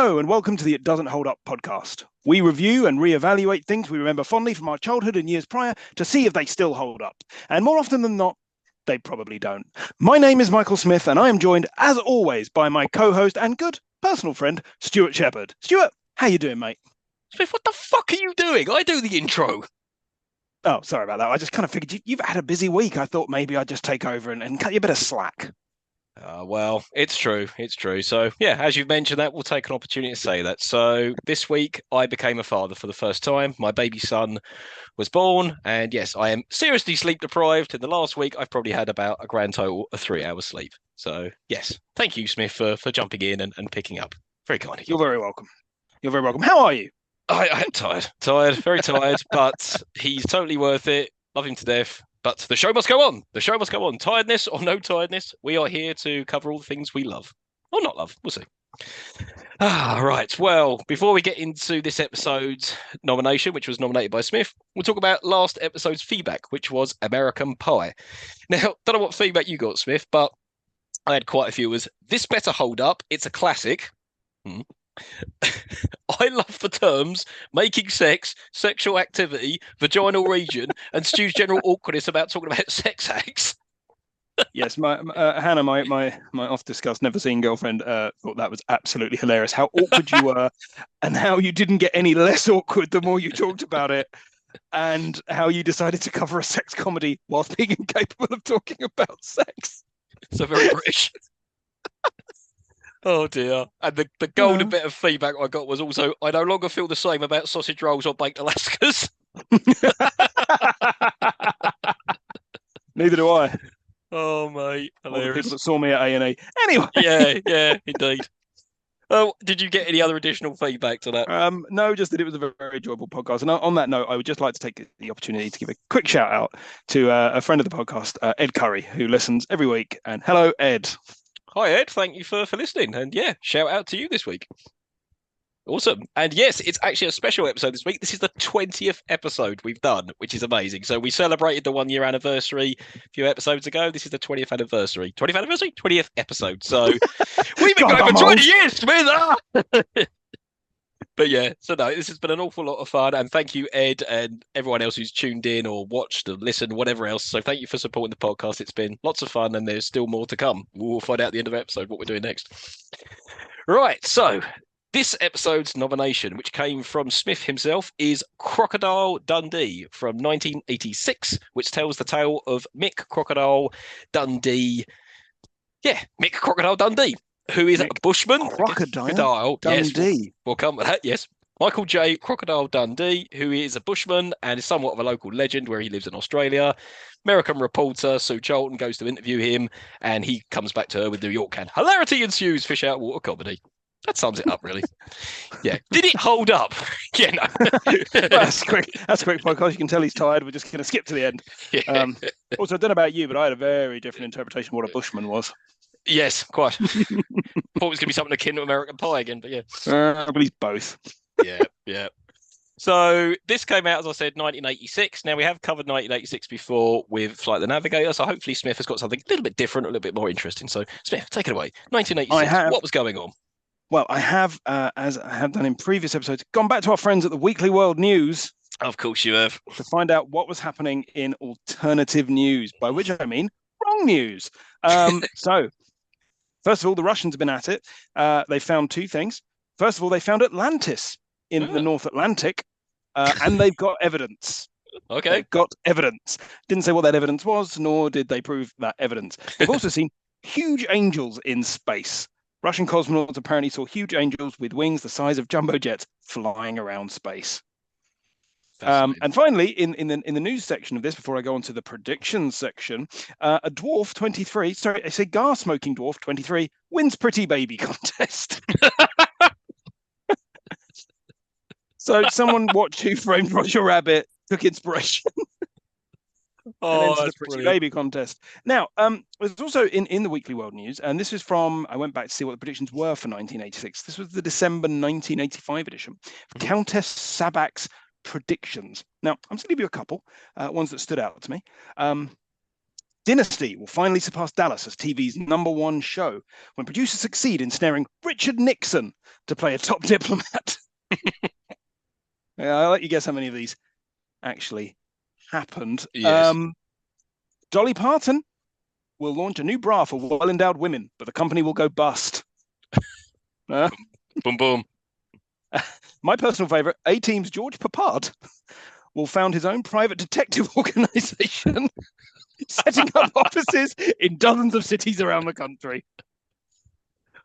Hello and welcome to the It Doesn't Hold Up podcast. We review and reevaluate things we remember fondly from our childhood and years prior to see if they still hold up. And more often than not, they probably don't. My name is Michael Smith and I am joined, as always, by my co-host and good personal friend, Stuart Shepherd. Stuart, how you doing, mate? Smith, what the fuck are you doing? I do the intro. Oh, sorry about that. I just kind of figured you've had a busy week. I thought maybe I'd just take over and cut you a bit of slack. Well, it's true. It's true. So, yeah, as you've mentioned that, we'll take an opportunity to say that. So this week, I became a father for the first time. My baby son was born. And yes, I am seriously sleep deprived. In the last week, I've probably had about a grand total of 3 hours sleep. So, yes, thank you, Smith, for jumping in and picking up. Very kind of you. You're very welcome. You're very welcome. How are you? I'm tired, very tired, but he's totally worth it. Love him to death. But the show must go on. The show must go on. Tiredness or no tiredness, we are here to cover all the things we love. Or not love. We'll see. Right. Well, before we get into this episode's nomination, which was nominated by Smith, we'll talk about last episode's feedback, which was American Pie. Now, don't know what feedback you got, Smith, but I had quite a few. Was this better hold up? It's a classic. I love the terms making sex, sexual activity, vaginal region, and Stu's general awkwardness about talking about sex acts. Yes, my Hannah, my oft-discussed, never-seen girlfriend, thought that was absolutely hilarious. How awkward you were, and how you didn't get any less awkward the more you talked about it, and how you decided to cover a sex comedy whilst being incapable of talking about sex. So very British. Oh dear. And the golden bit of feedback I got was also, I no longer feel the same about sausage rolls or baked Alaskas. Neither do I. Oh, mate. Hilarious. All the people that saw me at A&E. Anyway. Yeah, indeed. Oh, did you get any other additional feedback to that? No, just that it was a very enjoyable podcast. And on that note, I would just like to take the opportunity to give a quick shout out to a friend of the podcast, Ed Curry, who listens every week. And hello, Ed. Hi, Ed. Thank you for listening. And yeah, shout out to you this week. Awesome. And yes, it's actually a special episode this week. This is the 20th episode we've done, which is amazing. So we celebrated the 1 year anniversary a few episodes ago. This is the 20th anniversary. 20th anniversary? 20th episode. So we've been going for 20 years, Smith. But yeah, so no, this has been an awful lot of fun. And thank you, Ed, and everyone else who's tuned in or watched or listened, whatever else. So thank you for supporting the podcast. It's been lots of fun and there's still more to come. We'll find out at the end of the episode what we're doing next. Right, so this episode's nomination, which came from Smith himself, is Crocodile Dundee from 1986, which tells the tale of Mick Crocodile Dundee. Yeah, Mick Crocodile Dundee, who is a bushman. Crocodile Dundee. Yes, we'll come with that, yes. Michael J. Crocodile Dundee, who is a bushman and is somewhat of a local legend where he lives in Australia. American reporter Sue Charlton goes to interview him, and he comes back to her with New York can. Hilarity ensues, fish out water comedy. That sums it up, really. Yeah. Did it hold up? Yeah, no. That's quick. That's a quick podcast. You can tell he's tired. We're just going to skip to the end. Yeah. Also, I don't know about you, but I had a very different interpretation of what a bushman was. Yes, quite. Thought it was going to be something akin to American Pie again, but yeah. I believe both. Yeah. So this came out, as I said, 1986. Now, we have covered 1986 before with Flight the Navigator, so hopefully Smith has got something a little bit different, a little bit more interesting. So, Smith, take it away. 1986, what was going on? Well, I have, as I have done in previous episodes, gone back to our friends at the Weekly World News. Of course you have. To find out what was happening in alternative news, by which I mean wrong news. So, first of all, the Russians have been at it. They found two things. First of all, they found Atlantis in the North Atlantic, and they've got evidence. Okay. They've got evidence. Didn't say what that evidence was, nor did they prove that evidence. They've also seen huge angels in space. Russian cosmonauts apparently saw huge angels with wings the size of jumbo jets flying around space. And finally, in the news section of this, before I go on to the predictions section, a dwarf 23, sorry, a cigar smoking dwarf 23 wins Pretty Baby contest. So someone watched Who Framed Roger Rabbit, took inspiration. Oh, the Pretty Baby contest. Now, there's also in the Weekly World News, and this is from, I went back to see what the predictions were for 1986. This was the December 1985 edition. Countess Sabak's predictions. Now, I'm just going to give you a couple, ones that stood out to me. Dynasty will finally surpass Dallas as TV's #1 show when producers succeed in snaring Richard Nixon to play a top diplomat. I'll let you guess how many of these actually happened. Yes. Dolly Parton will launch a new bra for well-endowed women, but the company will go bust. Boom, boom. My personal favourite, A-Team's George Papard will found his own private detective organisation, setting up offices in dozens of cities around the country.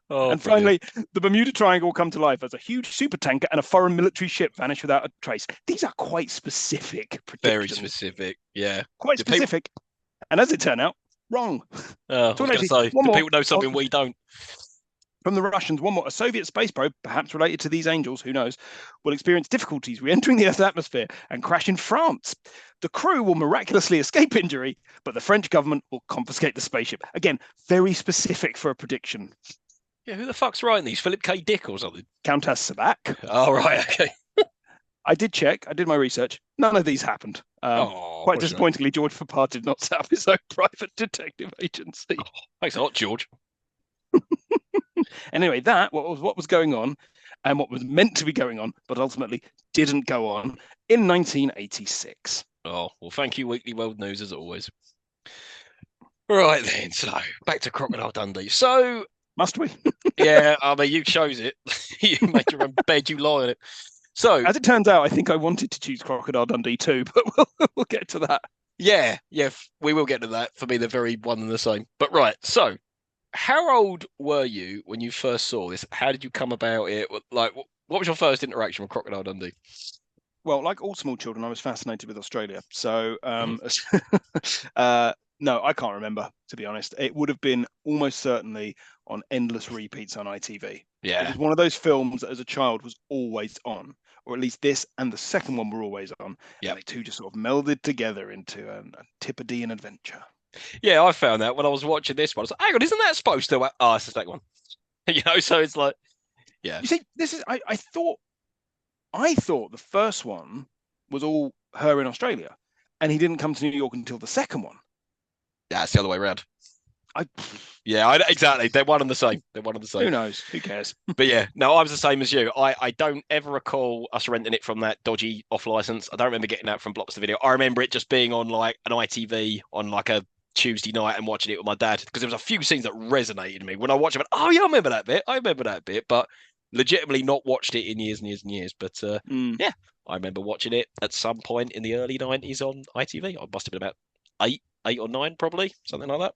Oh, and brilliant. finally, the Bermuda Triangle will come to life as a huge supertanker and a foreign military ship vanish without a trace. These are quite specific predictions. Very specific, yeah. Quite specific. And as it turned out, wrong. I was going to say, do people know something we don't? From the Russians, one more. A Soviet space probe, perhaps related to these angels, who knows, will experience difficulties re-entering the Earth's atmosphere and crash in France. The crew will miraculously escape injury, but the French government will confiscate the spaceship. Again, very specific for a prediction. Yeah, who the fuck's writing these? Philip K. Dick or something? Countess Sabak. Oh, right, okay. I did check. I did my research. None of these happened. Quite disappointingly, George Papard did not set up his own private detective agency. Oh, thanks a lot, George. Anyway, that what was going on and what was meant to be going on, but ultimately didn't go on in 1986. Oh, well, thank you, Weekly World News, as always. Right then, so back to Crocodile Dundee. So, must we? Yeah, I mean, you chose it. You made your own bed, you lie on it. So, as it turns out, I think I wanted to choose Crocodile Dundee too, but we'll get to that. Yeah, we will get to that. For me, they're very one and the same. But right, so how old were you when you first saw this? How did you come about it? Like, what was your first interaction with Crocodile Dundee? Well, like all small children, I was fascinated with Australia. So, no, I can't remember, to be honest. It would have been almost certainly on endless repeats on ITV. Yeah. It was one of those films that as a child was always on, or at least this and the second one were always on. Yeah. The two just sort of melded together into a Antipodean adventure. Yeah, I found that when I was watching this one. I was like, hang on, isn't that supposed to? Oh, it's the second one. So it's like, yeah. You see, this is, I thought the first one was all her in Australia, and he didn't come to New York until the second one. Yeah, it's the other way around. Exactly. They're one and the same. Who knows? Who cares? But yeah, no, I was the same as you. I don't ever recall us renting it from that dodgy off license. I don't remember getting that from Blockbuster Video. I remember it just being on like an ITV on like a Tuesday night and watching it with my dad because there was a few scenes that resonated with me when I watched it. Oh yeah, I remember that bit. But legitimately not watched it in years and years and years. But yeah, I remember watching it at some point in the early 90s on ITV. I must have been about 8 or 9, probably something like that.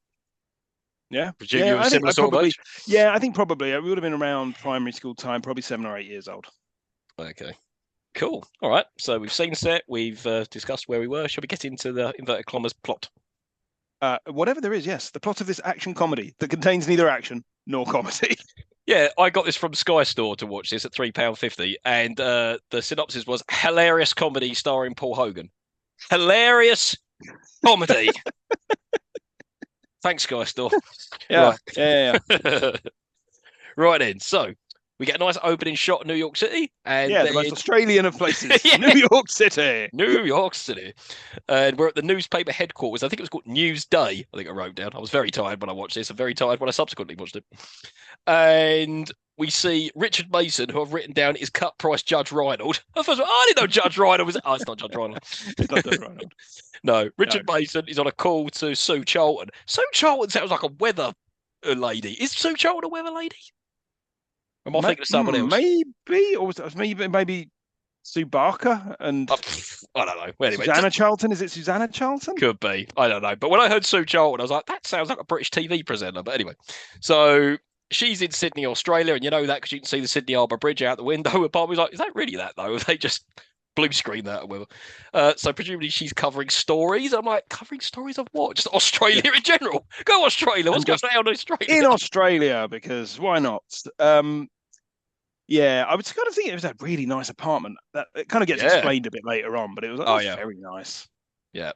Yeah, I think probably it would have been around primary school time, probably 7 or 8 years old. Okay, cool. All right, so we've seen set, we've discussed where we were. Shall we get into the inverted commas plot? Whatever there is, yes. The plot of this action comedy that contains neither action nor comedy. Yeah, I got this from Sky Store to watch this at £3.50, and the synopsis was hilarious comedy starring Paul Hogan. Hilarious comedy. Thanks, Sky Store. Yeah, right. Yeah. Right then, so we get a nice opening shot of New York City. And the most Australian of places, New York City. New York City. And we're at the newspaper headquarters. I think it was called Newsday, I think I wrote down. I was very tired when I watched this. I'm very tired when I subsequently watched it. And we see Richard Mason, who I've written down is cut price Judge Reinhold. I didn't know Judge Reinhold was... Oh, it's not Judge Reinhold. It's not Judge Reinhold. No, Richard Mason is on a call to Sue Charlton. Sue Charlton sounds like a weather lady. Is Sue Charlton a weather lady? Am I thinking of someone else? Maybe, or was it maybe Sue Barker and I don't know. Anyway, Susanna Charlton. Is it Susanna Charlton? Could be. I don't know. But when I heard Sue Charlton, I was like, that sounds like a British TV presenter. But anyway, so she's in Sydney, Australia, and you know that because you can see the Sydney Harbour Bridge out the window. And part of me's like, is that really that though? They just blue screen that or whatever. So presumably she's covering stories. I'm like, covering stories of what? Just Australia in general. Go Australia. What's going on in Australia? In Australia, because why not? Yeah, I was kind of thinking it was a really nice apartment. That it kind of gets explained a bit later on, but it was very nice. Yeah.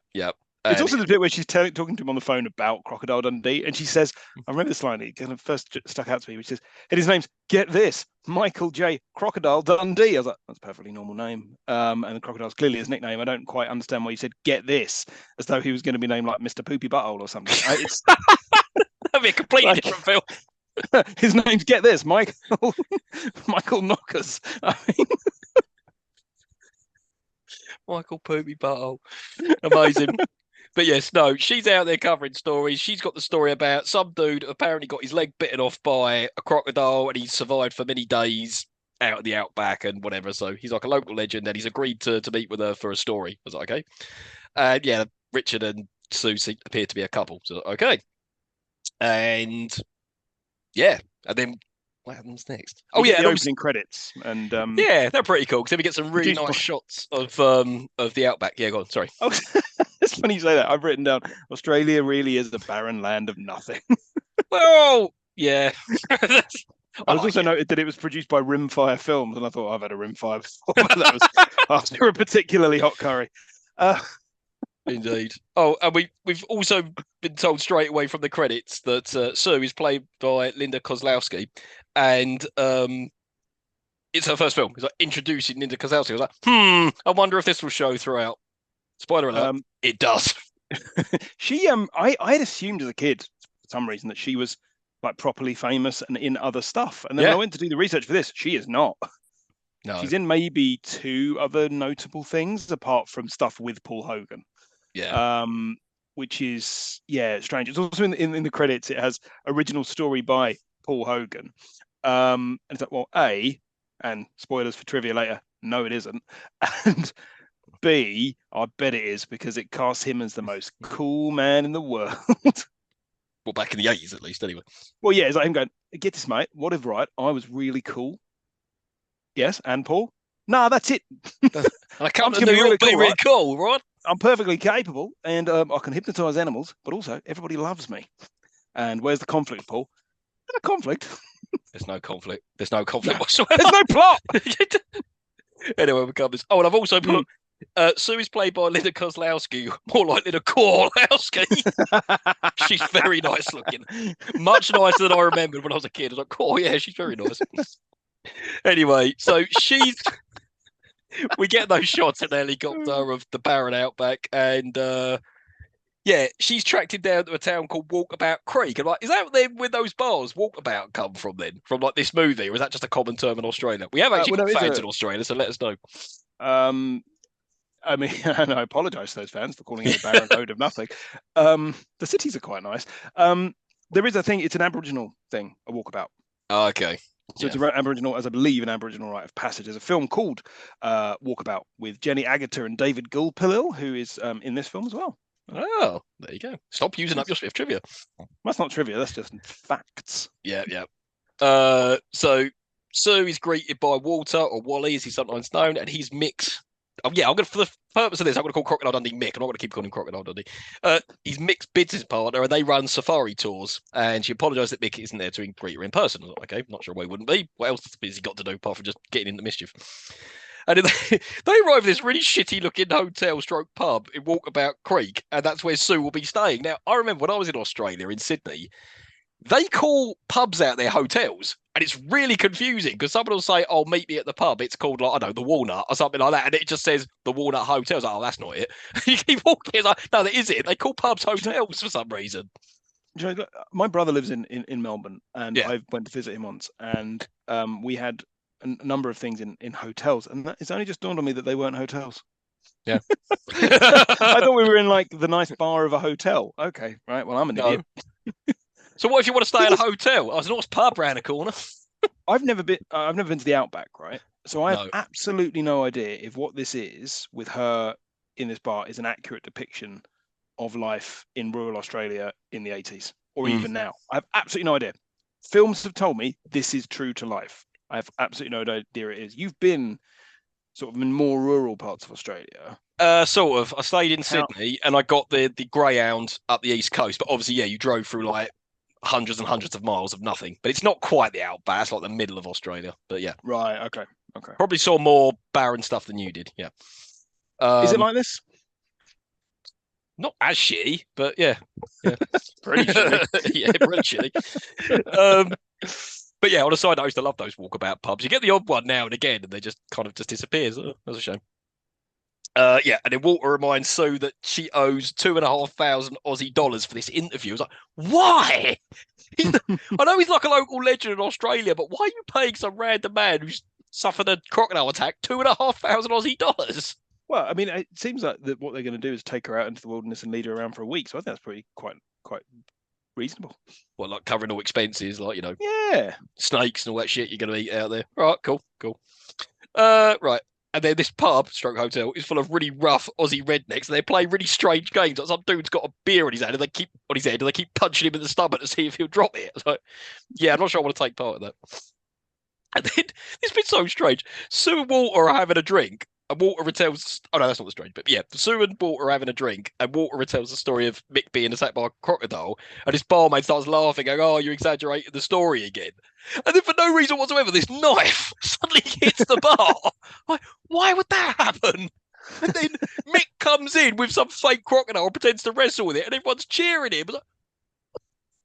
It's And also the bit where she's talking to him on the phone about Crocodile Dundee, and she says, I remember this line, it kind of first stuck out to me, which is, and his name's, get this, Michael J. Crocodile Dundee. I was like, that's a perfectly normal name. And the crocodile's clearly his nickname. I don't quite understand why you said, get this, as though he was going to be named like Mr. Poopy Butthole or something. It's that'd be a completely like, different film. his name's, get this, Michael Knockers. I mean, Michael Poopy Butthole. Amazing. But yes, no, she's out there covering stories. She's got the story about some dude apparently got his leg bitten off by a crocodile and he's survived for many days out of the outback and whatever. So he's like a local legend and he's agreed to meet with her for a story. I was like, okay. And yeah, Richard and Sue appear to be a couple. So okay. And yeah, and then what happens next? Oh yeah, the opening credits, and yeah, they're pretty cool because then we get some really Produced nice by- shots of the outback. Yeah, go on. Sorry. oh, it's funny you say that. I've written down Australia really is the barren land of nothing. Well, yeah. I was like also it. noted that it was produced by Rimfire Films, and I thought I've had a Rimfire before, but that was after a particularly hot curry. Indeed. Oh, and we've also been told straight away from the credits that Sue is played by Linda Kozlowski, and it's her first film. It's like introducing Linda Kozlowski. I was like, I wonder if this will show throughout. Spoiler alert, it does. She I had assumed as a kid for some reason that she was like properly famous and in other stuff, and then when I went to do the research for this, she is not. No. She's in maybe 2 other notable things apart from stuff with Paul Hogan. Yeah. Which is strange. It's also in the credits. It has original story by Paul Hogan. And it's like, well, A, and spoilers for trivia later, no, it isn't. And B, I bet it is because it casts him as the most cool man in the world. Well, back in the 80s at least, anyway. Well, yeah, it's like him going, get this, mate. What if I was really cool? Yes, and Paul? Nah, that's it. I come to New York being really cool, right? I'm perfectly capable, and I can hypnotize animals, but also everybody loves me. And where's the conflict, Paul? No conflict. There's no conflict. There's no conflict whatsoever. There's no plot. Anyway, we come this. Oh, and I've also put Sue is played by Linda Kozlowski, more like Linda Korlowski. She's very nice looking, much nicer than I remembered when I was a kid. I was like, oh yeah, she's very nice. Anyway, so we get those shots in the helicopter of the barren outback, and she's tracked him down to a town called Walkabout Creek. And like, is that where those bars Walkabout come from then? From like this movie, or is that just a common term in Australia? We have actually got fans in Australia, so let us know. I mean, and I apologise to those fans for calling it a barren road of nothing. The cities are quite nice. There is a thing; it's an Aboriginal thing, a walkabout. Oh, okay. So it's an Aboriginal, as I believe, an Aboriginal rite of passage. There's a film called Walkabout with Jenny Agutter and David Gulpilil, who is in this film as well. Oh, there you go. Stop using up your Swift trivia. That's not trivia. That's just facts. Yeah. So Sue is greeted by Walter, or Wally, as he's sometimes known, and he's Mick's. Oh, yeah, I'm going to, for the purpose of this, I'm going to call Crocodile Dundee Mick. I'm not going to keep calling him Crocodile Dundee. He's Mick's business partner, and they run safari tours. And she apologised that Mick isn't there to greet her in person. I was like, okay, not sure why he wouldn't be. What else has he got to do apart from just getting into mischief? And they arrive at this really shitty-looking hotel/pub in Walkabout Creek, and that's where Sue will be staying. Now, I remember when I was in Australia, in Sydney, they call pubs out their hotels, and it's really confusing because someone will say, "Oh, meet me at the pub." It's called, like, I don't know, the Walnut or something like that, and it just says the Walnut Hotel. Like, oh, that's not it. You keep walking, it's like, no, that is it. They call pubs hotels for some reason. My brother lives in Melbourne, and Yeah. I went to visit him once, and we had a number of things in hotels, and it's only just dawned on me that they weren't hotels. Yeah. I thought we were in like the nice bar of a hotel. Okay, right. Well, I'm an idiot. So what if you want to stay in a hotel? There's a nice pub around the corner. I've never been to the Outback, right? So I have absolutely no idea if what this is with her in this bar is an accurate depiction of life in rural Australia in the 80s or even now. I have absolutely no idea. Films have told me this is true to life. I have absolutely no idea it is. You've been sort of in more rural parts of Australia. Sort of. I stayed in Sydney and I got the Greyhound up the east coast, but obviously, yeah, you drove through like hundreds and hundreds of miles of nothing. But it's not quite the outback. It's like the middle of Australia. But yeah. Right. Okay. Probably saw more barren stuff than you did. Yeah. Is it like this? Not as shitty, but yeah. Pretty shitty. Yeah, pretty shitty. But yeah, on a side note, I used to love those walkabout pubs. You get the odd one now and again, and they just kind of just disappears. Oh, that's a shame. Yeah, and then Walter reminds Sue that she owes $2,500 for this interview. I was like, why? I know he's like a local legend in Australia, but why are you paying some random man who's suffered a crocodile attack $2,500 Aussie? Well, I mean, it seems like what they're going to do is take her out into the wilderness and lead her around for a week. So I think that's pretty quite reasonable. Well, like covering all expenses, like Yeah, snakes and all that shit you're going to eat out there. Right, cool. Right. And then this pub, stroke hotel, is full of really rough Aussie rednecks, and they play really strange games. Like some dude's got a beer in his hand, and they keep punching him in the stomach to see if he'll drop it. It's like, yeah, I'm not sure I want to take part in that. And then this bit's so strange. Sue and Walter are having a drink, and Walter retells. Oh no, that's not the strange bit. But yeah, Sue and Walter are having a drink, and Walter retells the story of Mick being attacked by a crocodile, and his barmaid starts laughing, going, "Oh, you exaggerated the story again." And then for no reason whatsoever, this knife suddenly hits the bar. Like, why would that happen? And then Mick comes in with some fake crocodile and pretends to wrestle with it, and everyone's cheering him. Like,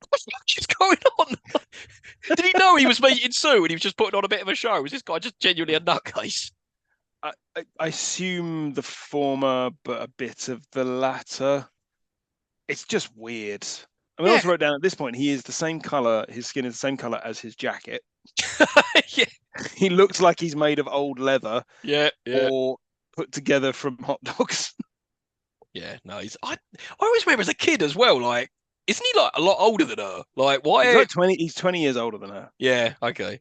what the fuck is going on? Did he know he was meeting Sue and he was just putting on a bit of a show? Was this guy just genuinely a nutcase? I assume the former, but a bit of the latter. It's just weird. I mean, I also wrote down at this point, he is the same color. His skin is the same color as his jacket. Yeah. He looks like he's made of old leather. Yeah. Or put together from hot dogs. Yeah, no, I always remember as a kid as well, like, isn't he like a lot older than her? Like, why? He's like 20. He's 20 years older than her. Yeah, okay.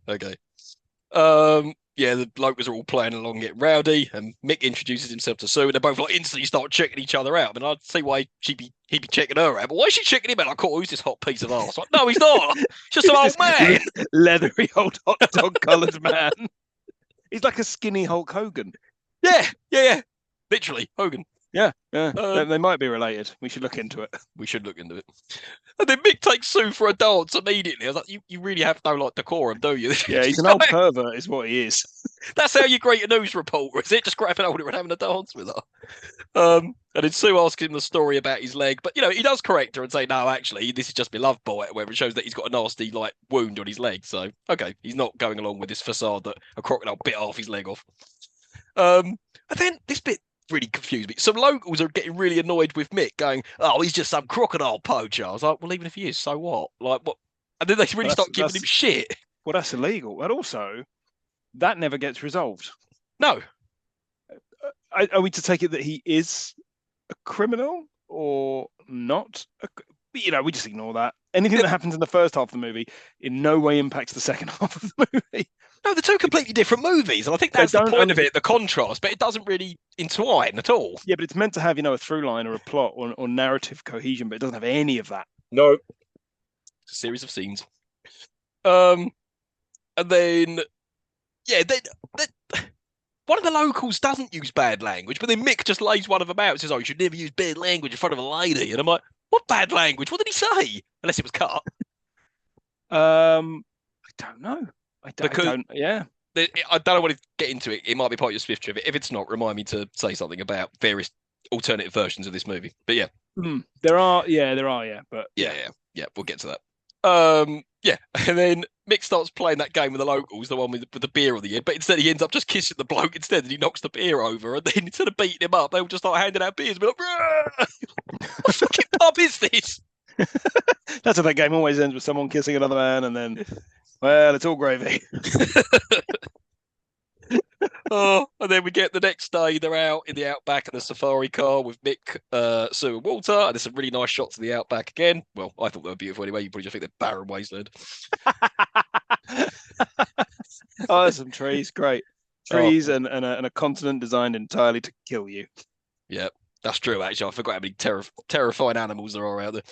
Yeah, the blokes are all playing along, getting rowdy, and Mick introduces himself to Sue, and they both like instantly start checking each other out. I mean, I'd see why he'd be checking her out, but why is she checking him out? Like, oh, who's this hot piece of arse? Like, no, he's not. Just an old man. Leathery old hot dog coloured man. He's like a skinny Hulk Hogan. Yeah. Literally, Hogan. Yeah. They might be related. We should look into it. We should look into it. And then Mick takes Sue for a dance immediately. I was like, you really have no like decorum, do you? Yeah, he's an old pervert, is what he is. That's how you greet a news reporter, is it? Just grabbing hold of her and having a dance with her. And then Sue asks him the story about his leg, but he does correct her and say, no, actually, this is just my love boy, where it shows that he's got a nasty like wound on his leg. So okay, he's not going along with this facade that a crocodile bit half his leg off. And then this bit really confused me. Some locals are getting really annoyed with Mick, going, "Oh, he's just some crocodile poacher." I was like, "Well, even if he is, so what? Like, what?" And then they really start giving him shit. Well, that's illegal. And also, that never gets resolved. No. Are we to take it that he is a criminal or not? We just ignore that. Anything that happens in the first half of the movie in no way impacts the second half of the movie. No, they're two completely different movies, and I think that's the point of it, the contrast, but it doesn't really entwine at all. Yeah, but it's meant to have, a through line or a plot or narrative cohesion, but it doesn't have any of that. No. It's a series of scenes. And then, yeah, one of the locals doesn't use bad language, but then Mick just lays one of them out and says, "Oh, you should never use bad language in front of a lady." And I'm like, what bad language? What did he say? Unless it was cut. I don't know. I don't know what to get into it. It might be part of your Swift trivia. If it's not, remind me to say something about various alternative versions of this movie. But yeah. There are, but yeah, we'll get to that. Yeah, and then Mick starts playing that game with the locals, the one with the beer on the end, but instead he ends up just kissing the bloke instead, and he knocks the beer over, and then instead of beating him up, they all just start handing out beers and be like, what fucking pub is this? That's how that game always ends, with someone kissing another man, and then, well, it's all gravy. And then we get the next day, they're out in the outback in a safari car with Mick, Sue, and Walter, and there's some really nice shots of the outback again. Well, I thought they were beautiful anyway. You probably just think they're barren wasteland. Oh, there's some trees. Great. Trees and a continent designed entirely to kill you. Yeah, that's true, actually. I forgot how many terrifying animals there are out there.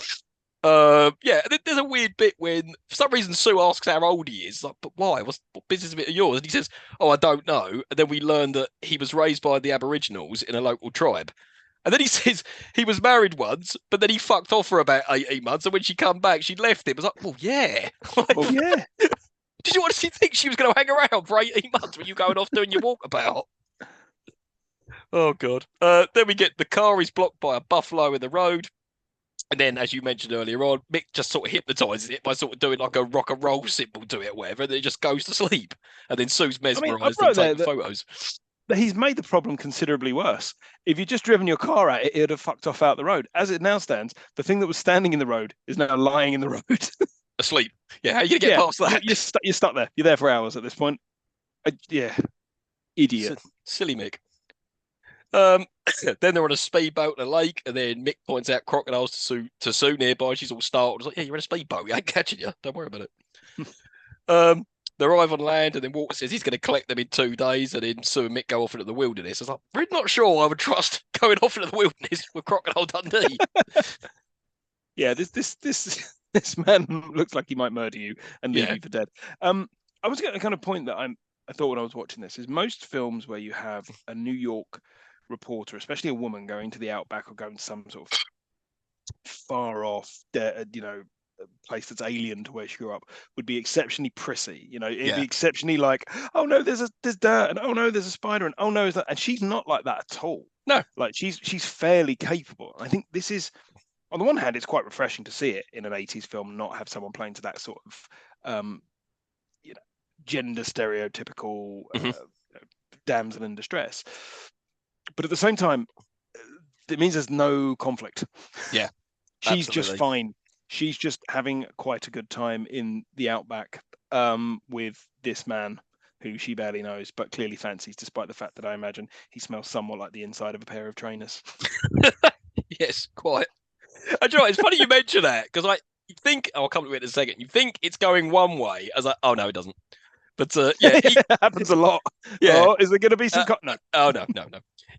Yeah, there's a weird bit when, for some reason, Sue asks how old he is. Like, but why? What business of it of yours? And he says, "Oh, I don't know." And then we learn that he was raised by the Aboriginals in a local tribe. And then he says he was married once, but then he fucked off for about 18 months. And when she come back, she left him. I was like, well, yeah. Well, yeah. Did you honestly think she was going to hang around for 18 months when you going off doing your walkabout? Oh God. Then we get the car is blocked by a buffalo in the road. And then, as you mentioned earlier on, Mick just sort of hypnotizes it by sort of doing like a rock and roll symbol to it or whatever, and then it just goes to sleep. And then Sue's I mean, I mesmerized and wrote there taking that photos. he's made the problem considerably worse. If you'd just driven your car at it, it'd have fucked off out the road. As it now stands, the thing that was standing in the road is now lying in the road. Asleep. Yeah, how are you gonna get Yeah, past that? you're stuck there. You're there for hours at this point. Yeah, idiot. Silly Mick. Um, then they're on a speedboat in a lake, and then Mick points out crocodiles to Sue nearby. She's all startled. She's like, "Yeah, you're in a speedboat. I ain't catching you. Don't worry about it." They arrive on land, and then Walter says he's going to collect them in 2 days, and then Sue and Mick go off into the wilderness. I was like, "Really not sure I would trust going off into the wilderness with Crocodile Dundee." Yeah, this man looks like he might murder you and leave Yeah, you for dead. I was going to kind of point that I thought when I was watching this is most films where you have a New York reporter, especially a woman, going to the outback or going to some sort of far off, place that's alien to where she grew up, would be exceptionally prissy. It'd be exceptionally like, oh no, there's dirt, and oh no, there's a spider, and oh no, is that? And she's not like that at all. no, Like she's fairly capable. I think this is, on the one hand, it's quite refreshing to see it in an 80s film, not have someone playing to that sort of, gender stereotypical damsel in distress. But at the same time, it means there's no conflict. Yeah, she's absolutely. just fine. She's just having quite a good time in the outback with this man who she barely knows, but clearly fancies, despite the fact that I imagine he smells somewhat like the inside of a pair of trainers. Yes, quite. And you know, it's funny you mention that because you think I'll come to it in a second. You think it's going one way, as oh no, it doesn't. But yeah, it happens a lot. Yeah. Oh, is there going to be some? No. Oh no.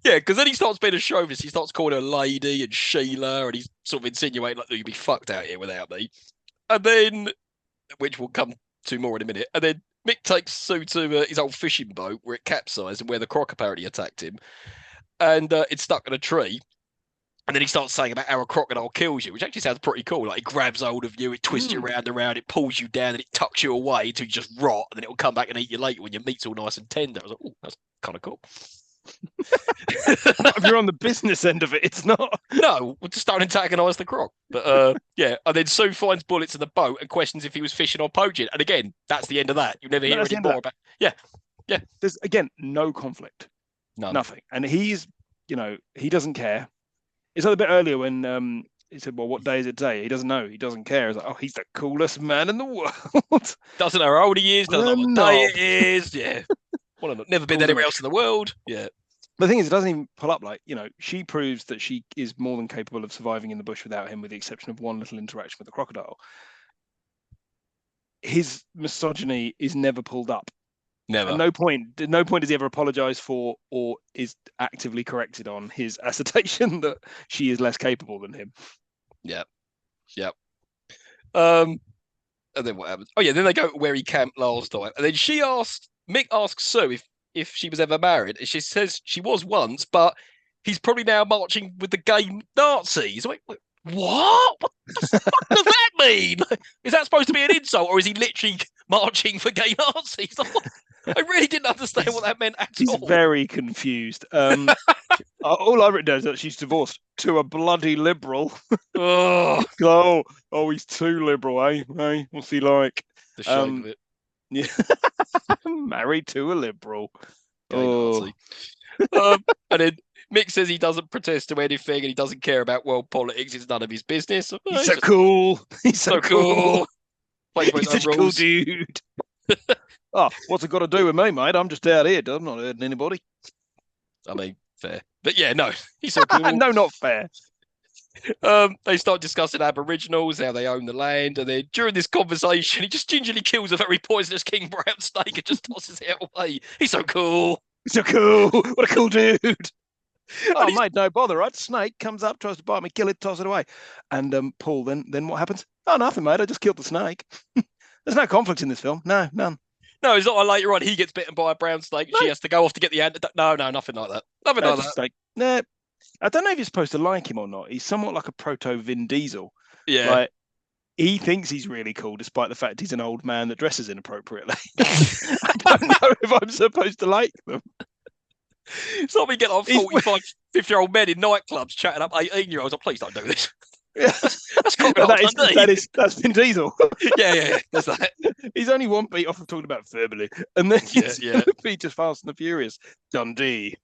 Yeah, because then he starts being a chauvinist. He starts calling her lady and Sheila, and he's sort of insinuating like, "You'd be fucked out here without me." And then, which we'll come to more in a minute. And then Mick takes Sue to his old fishing boat where it capsized and where the croc apparently attacked him, and it's stuck in a tree. And then he starts saying about how a crocodile kills you, which actually sounds pretty cool. Like it grabs hold of you, it twists you around, it pulls you down, and it tucks you away until you just rot, and then it'll come back and eat you later when your meat's all nice and tender. I was like, oh, that's kind of cool. If you're on the business end of it, it's not. No, we just don't antagonise the croc. But yeah, and then Sue finds bullets in the boat and questions if he was fishing or poaching. And again, that's the end of that. You never hear any more about. Yeah. There's again no conflict, None. nothing, and he doesn't care. It's like a bit earlier when he said, "Well, what day is it today?" He doesn't know. He doesn't care. He's like, "Oh, he's the coolest man in the world." Doesn't know how old he is. Doesn't know what day it is. Yeah. Never been anywhere else in the world. Yeah. But the thing is, it doesn't even pull up. Like, she proves that she is more than capable of surviving in the bush without him, with the exception of one little interaction with the crocodile. His misogyny is never pulled up. Never. At no point does he ever apologize for or is actively corrected on his assertion that she is less capable than him. Yeah. And then what happens? Oh yeah, then they go to where he camped last time, and then Mick asks Sue if she was ever married, and she says she was once, but he's probably now marching with the gay Nazis. Like, what? What the fuck does that mean? Is that supposed to be an insult, or is he literally marching for gay Nazis? I really didn't understand what that meant at all. He's very confused. All I've written down is that she's divorced to a bloody liberal. Oh, he's too liberal, eh? Hey, what's he like? the shame of it. Yeah, married to a liberal. Nazi. And then Mick says he doesn't protest to anything and he doesn't care about world politics. It's none of his business. He's so cool. He's so cool. He's such a cool dude. Oh, what's it got to do with me, mate? I'm just out here. I'm not hurting anybody. I mean, fair. But yeah, no, he's so cool. No, not fair. They start discussing Aboriginals, how they own the land, and then during this conversation, he just gingerly kills a very poisonous king brown snake and just tosses it away. He's so cool. He's so cool. What a cool dude. Oh, mate, no bother, right? Snake comes up, tries to bite me, kill it, toss it away. And Paul, then what happens? Oh, nothing, mate. I just killed the snake. There's no conflict in this film. No, none. No, it's not like later on he gets bitten by a brown snake and she has to go off to get the antidote. No, nothing like that. Nothing like that. Snake. Nah, I don't know if you're supposed to like him or not. He's somewhat like a proto Vin Diesel. Yeah. Like, he thinks he's really cool, despite the fact he's an old man that dresses inappropriately. I don't know if I'm supposed to like them. It's like we get like He's- 45, 50-year-old men in nightclubs chatting up 18-year-olds. Oh, please don't do this. Yeah. That's Crocodile Dundee. That's Vin Diesel. Yeah. That's that. He's only one beat off of talking about verbally, and then Yeah. Peter's Fast and the Furious. Dundee.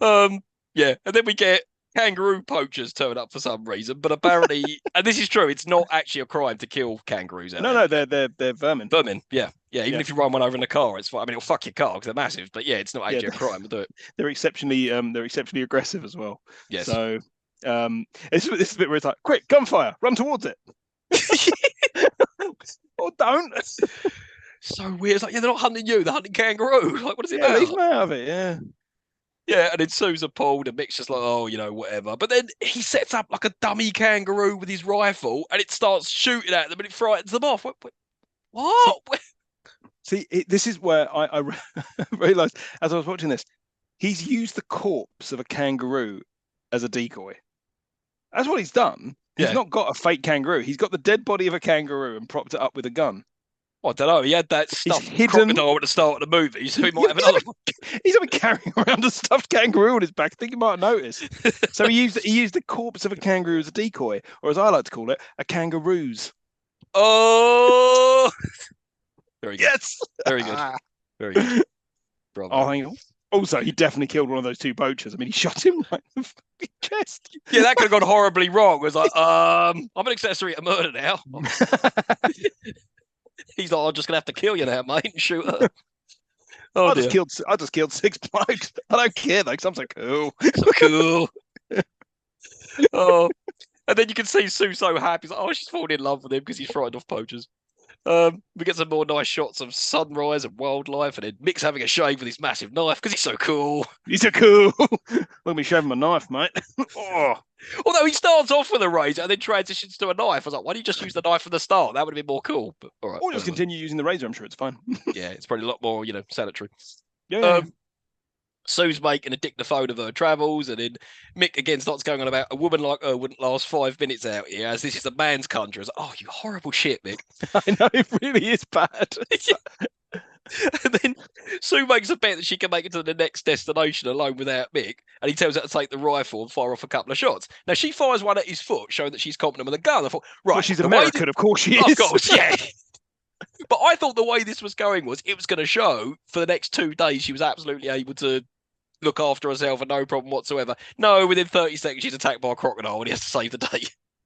Yeah, and then we get kangaroo poachers turn up for some reason, but apparently, and this is true, it's not actually a crime to kill kangaroos. No, they're vermin. Vermin. Yeah. Even Yeah. if you run one over in a car, it's fine. I mean, it'll fuck your car because they're massive, but yeah, it's not actually a crime to do it. They're exceptionally aggressive as well. Yes. So this is a bit where it's like, quick, gunfire, run towards it. Or don't. So weird. It's like, yeah, they're not hunting you, they're hunting kangaroo. Like, what does it matter? Leave them out of it, yeah. Yeah, and then Sue's appalled, and Mick's just like, oh, whatever. But then he sets up like a dummy kangaroo with his rifle, and it starts shooting at them, and it frightens them off. What? See, this is where I realised as I was watching this, he's used the corpse of a kangaroo as a decoy. That's what he's done. He's not got a fake kangaroo. He's got the dead body of a kangaroo and propped it up with a gun. Well, I don't know. He had that stuffed crocodile at the start of the movie, so he might have another one. He's been carrying around a stuffed kangaroo on his back. I think you might have noticed. So he used the corpse of a kangaroo as a decoy, or as I like to call it, a kangaroos. Oh, very good. Yes, very good, very good. Bravo. Oh, hang on. Also, he definitely killed one of those two poachers. I mean, he shot him right in the fucking chest. Yeah, that could have gone horribly wrong. It was like, I'm an accessory to murder now. He's like, I'm just gonna have to kill you now, mate, and shoot her. Oh, I just killed 6 blokes. I don't care though, because I'm so cool. So cool. Oh, and then you can see Sue so happy. He's like, oh, she's fallen in love with him because he's frightened off poachers. We get some more nice shots of sunrise and wildlife, and then Mick's having a shave with his massive knife because he's so cool. He's so cool. Look at me shaving my knife, mate. Oh. Although he starts off with a razor and then transitions to a knife. I was like, why don't you just use the knife from the start? That would have been more cool. But all right. Or just continue using the razor. I'm sure it's fine. Yeah, it's probably a lot more, sanitary. Yeah. Sue's making a dictaphone of her travels, and then Mick again starts going on about a woman like her wouldn't last 5 minutes out here, as this is a man's country. I was like, oh, you horrible shit, Mick. I know, it really is bad. And then Sue makes a bet that she can make it to the next destination alone without Mick, and he tells her to take the rifle and fire off a couple of shots. Now, she fires one at his foot, showing that she's competent with a gun. I thought, right. Well, she's American, of course she is. Of course, yeah. But I thought the way this was going was it was going to show for the next 2 days she was absolutely able to look after herself and no problem whatsoever. No, within 30 seconds she's attacked by a crocodile and he has to save the day.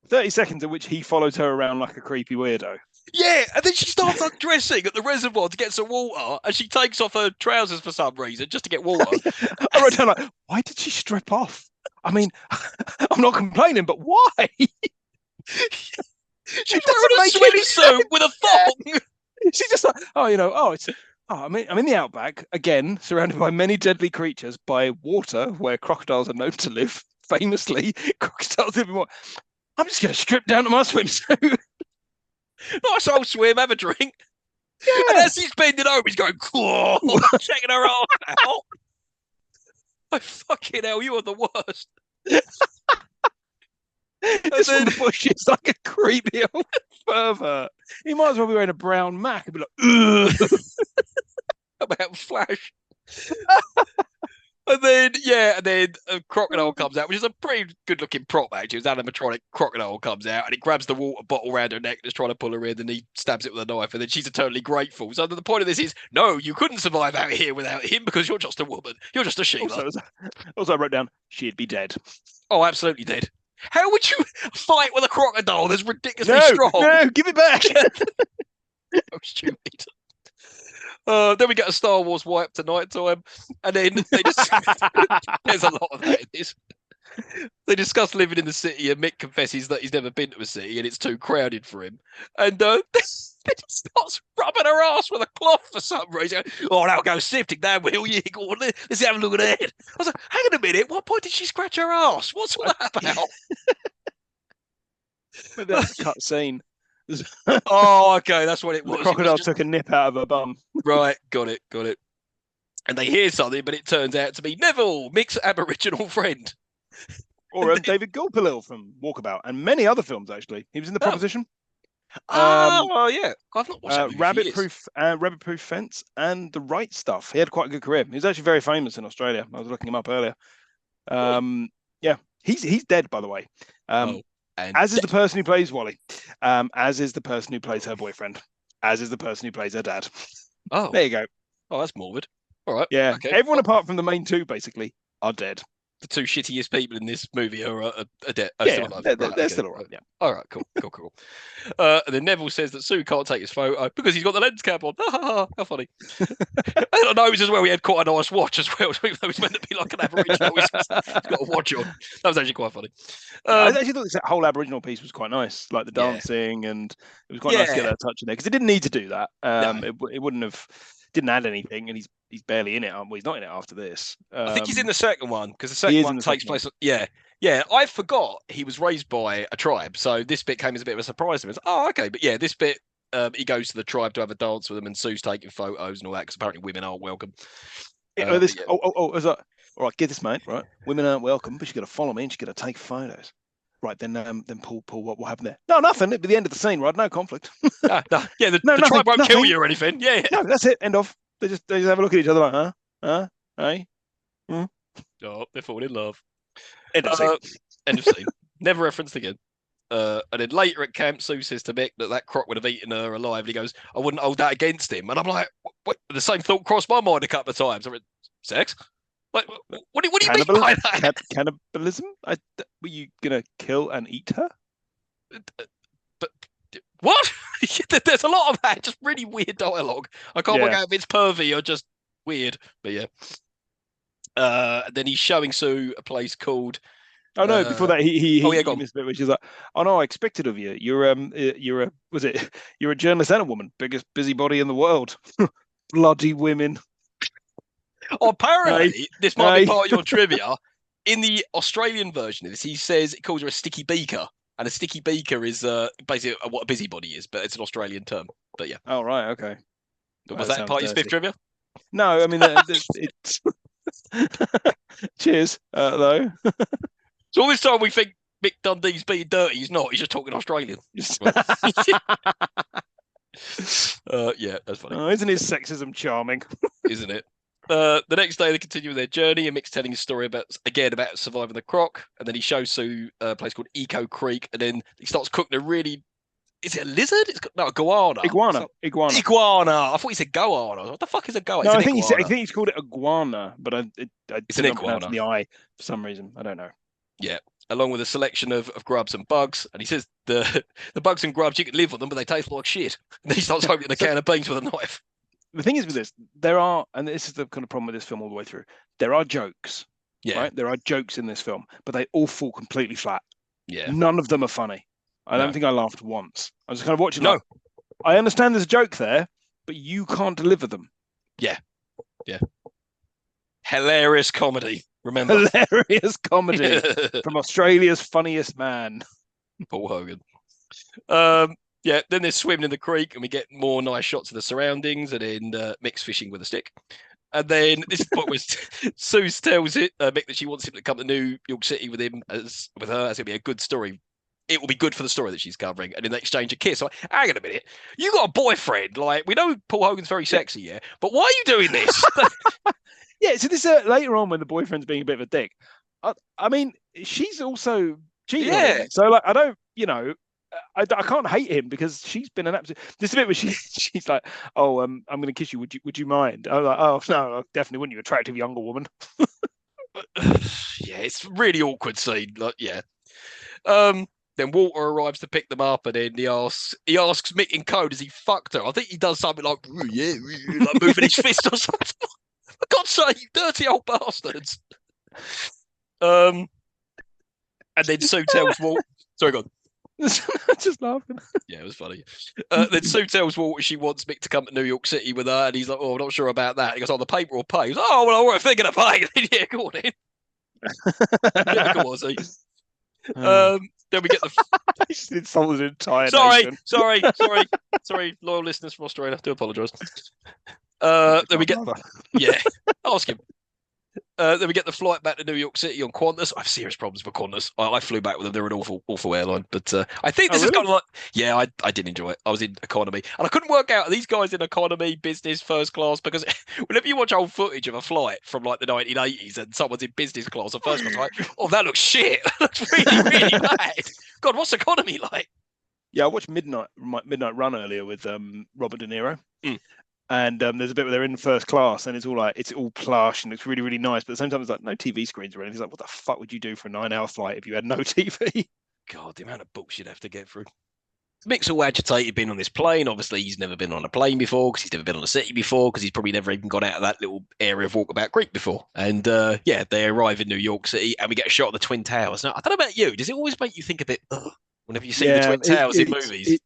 30 seconds in which he follows her around like a creepy weirdo. Yeah, and then she starts undressing at the reservoir to get some water, and she takes off her trousers for some reason just to get water. I wrote down like, why did she strip off? I mean, I'm not complaining, but why? She threw on a swimsuit with a thong. She's just like, I'm in the outback again, surrounded by many deadly creatures, by water where crocodiles are known to live. Famously, crocodiles live in water. I'm just going to strip down to my swimsuit. Nice old swim, have a drink. Yeah. And as he's bending over, he's going, checking her arm out. Oh, fucking hell, you are the worst. Just from the bushes like a creepy old pervert. He might as well be wearing a brown Mac and be like, ugh. About Flash. And then a crocodile comes out, which is a pretty good-looking prop, actually. It's an animatronic crocodile comes out, and it grabs the water bottle around her neck and is trying to pull her in, and he stabs it with a knife, and then she's eternally grateful. So the point of this is, no, you couldn't survive out here without him because you're just a woman. You're just a Sheila. Also I wrote down, she'd be dead. Oh, absolutely dead. How would you fight with a crocodile that's ridiculously strong? No, give it back. So stupid. Then we get a Star Wars wipe to night time, and then they just there's a lot of that in this. They discuss living in the city, and Mick confesses that he's never been to a city and it's too crowded for him. And then he starts rubbing her ass with a cloth for some reason. Oh, now go sifting that will you? Go on, let's have a look at that. I was like, hang on a minute, what point did she scratch her ass? What's all that about? Maybe that's a cut scene. Oh, okay, that's what it was. The crocodile took a nip out of her bum. Right, got it. And they hear something, but it turns out to be Neville, Mick's Aboriginal friend. Or David Gulpilil from Walkabout, and many other films, actually. He was in The Proposition. Oh, yeah. I've not watched that movie for years. Rabbit Proof Fence, and The Right Stuff. He had quite a good career. He was actually very famous in Australia. I was looking him up earlier. Really? Yeah, he's dead, by the way. Oh, and As is the person who plays Wally. As is the person who plays her boyfriend. As is the person who plays her dad. oh, There you go. oh, that's morbid. All right. Yeah, Okay. everyone Well, apart from the main two basically are dead. the two shittiest people in this movie are dead. Are still Yeah, alive. they're, Right. they're Okay. still around. Yeah. All right. Cool. Cool. Cool. And then Neville says that Sue can't take his photo because he's got the lens cap on. How funny. And I noticed as well he had quite a nice watch as well. Even though he's meant to be like an Aboriginal, he's got a watch on. That was actually quite funny. I actually thought this whole Aboriginal piece was quite nice, like the Yeah. dancing, and it was quite nice to get that touch in there because it didn't need to do that. No. It wouldn't have didn't add anything, and he's barely in it. Well, he's not in it after this. I think he's in the second one because the he second is in one the takes second one. place. Yeah, yeah. I forgot he was raised by a tribe, so this bit came as a bit of a surprise to me. It's, oh, okay, but yeah, this bit he goes to the tribe to have a dance with them, and Sue's taking photos and all that because apparently women aren't welcome. Is that, all right, get this, mate. Right, women aren't welcome, but she's got to follow me and she's got to take photos. Right, then Paul, what happened there? No, nothing. It'd be the end of the scene, right? No conflict. No, yeah, the nothing, tribe won't kill nothing. you or anything. Yeah, yeah. No, that's it. End of. They just have a look at each other like, huh, hey. Oh, they're falling in love. End of scene. End of scene. Never referenced again. And then later at camp, Sue says to Mick that croc would have eaten her alive. And he goes, I wouldn't hold that against him. And I'm like, what? The same thought crossed my mind a couple of times. I went, sex? Like, what do you mean by that? Cannibalism? Were you going to kill and eat her? But what? There's a lot of that. Just really weird dialogue. I can't work out if it's pervy or just weird. But yeah. Then he's showing Sue a place called. Oh no! Before that, he missed a bit, which is like, oh no, I expected of you. You're a journalist and a woman, biggest busybody in the world. Bloody women. Oh, apparently, this might be part of your trivia. In the Australian version of this, he says it calls her a sticky beaker, and a sticky beaker is basically what a busybody is, but it's an Australian term. But yeah. Oh right, okay. Was that part of your Spiff trivia? No, I mean it's. Cheers, though. So all this time we think Mick Dundee's being dirty. He's not. He's just talking Australian. Yeah, that's funny. Oh, isn't his sexism charming? Isn't it? The next day they continue their journey, and Mick's telling his story about surviving the croc, and then he shows Sue a place called Eco Creek, and then he starts cooking a really. Is it a lizard? It's a goanna. Iguana. I thought he said goanna. What the fuck is a goanna? No, I think he's called it iguana, but it's an iguana. The eye for some reason. I don't know. Yeah, along with a selection of grubs and bugs, and he says the bugs and grubs you can live with them, but they taste like shit. And then he starts opening a can of beans with a knife. The thing is with this, there are, and this is the kind of problem with this film all the way through. There are jokes, right? There are jokes in this film, but they all fall completely flat. Yeah, none of them are funny. I don't think I laughed once. I was kind of watching. No, like, I understand there's a joke there, but you can't deliver them. Yeah. Hilarious comedy. Remember, hilarious comedy from Australia's funniest man, Paul Hogan. Yeah, then they're swimming in the creek, and we get more nice shots of the surroundings, and then Mick's fishing with a stick. And then this is what was Sue tells Mick that she wants him to come to New York City with her. As going to be a good story. It will be good for the story that she's covering. And then they exchange a kiss. I'm like, hang on a minute, you got a boyfriend? Like, we know Paul Hogan's very sexy, yeah, but why are you doing this? Yeah, so this later on when the boyfriend's being a bit of a dick. I mean, she's also cheating on him. So like, I don't, I can't hate him because she's been an absolute. This bit where she's like, "Oh, I'm going to kiss you. Would you mind?" I was like, "Oh no, definitely wouldn't. You attractive younger woman." Yeah, it's a really awkward scene. Like, yeah. Then Walter arrives to pick them up, and then he asks Mick in code, "Has he fucked her?" I think he does something like, "Yeah," like moving his fist or something. For God's sake, you dirty old bastards. And then Sue tells Walter. Sorry, go on. Just laughing. Yeah, it was funny. Then Sue tells Walter she wants Mick to come to New York City with her, and he's like, "Oh, I'm not sure about that." He goes, "Oh, the paper will pay." He goes, "Oh, well, we're thinking of paying." Yeah, go on in. Yeah, come on, see. Then we get the. He's insulted an entire nation. Sorry. Sorry, loyal listeners from Australia. I do apologise. Then we get. Yeah, ask him. Then we get the flight back to New York City on Qantas. I have serious problems with Qantas. I flew back with them. They're an awful airline. But I think this is really? kind of like, yeah, I did enjoy it. I was in economy. And I couldn't work out, are these guys in economy, business, first class? Because whenever you watch old footage of a flight from like the 1980s and someone's in business class or first class, like, oh, that looks shit. That looks really bad. God, what's economy like? Yeah, I watched Midnight Run earlier with Robert De Niro. And there's a bit where they're in first class and it's all plush and it's really nice. But at the same time, it's like no TV screens or anything. It's like, what the fuck would you do for a 9-hour flight if you had no TV? God, the amount of books you'd have to get through. Mick's all agitated being on this plane. Obviously, he's never been on a plane before because he's never been on a city before because he's probably never even gone out of that little area of Walkabout Creek before. And yeah, they arrive in New York City and we get a shot of the Twin Towers. Now, I don't know about you. Does it always make you think a bit, whenever you see the Twin Towers in movies?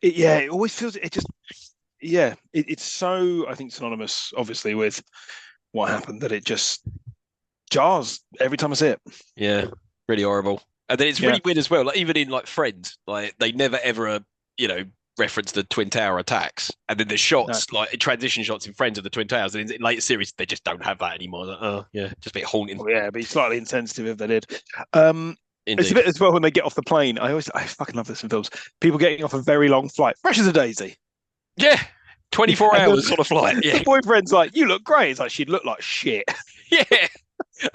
It always feels, it's so, I think, synonymous, obviously, with what happened that it just jars every time I see it. Yeah, really horrible. And then it's really weird as well. Like even in like Friends, like they never ever, reference the Twin Tower attacks. And then there's shots, like transition shots in Friends of the Twin Towers. And in later series, they just don't have that anymore. Like, oh, yeah, just a bit haunting. Well, yeah, but slightly insensitive if they did. Indeed. It's a bit as well when they get off the plane. I fucking love this in films. People getting off a very long flight, fresh as a daisy. Yeah, 24 hours sort of flight. Yeah, the boyfriend's like, "You look great." It's like she'd look like shit. Yeah,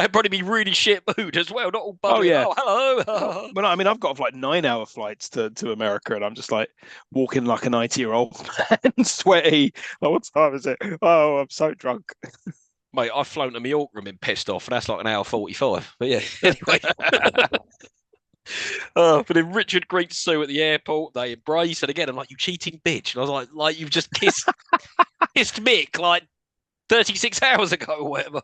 I'd probably be really shit mood as well. Not all bubbly. Oh yeah. Oh, hello. But I mean, I've got like 9-hour flights to America, and I'm just like walking like a 90-year-old man, sweaty. Oh, what time is it? Oh, I'm so drunk. Mate, I've flown to Mallorca and been pissed off, and that's like an hour 45. But yeah, anyway. But then Richard greets Sue at the airport. They embrace, and again, I'm like, "You cheating bitch!" And I was like you've just kissed Mick like 36 hours ago or whatever.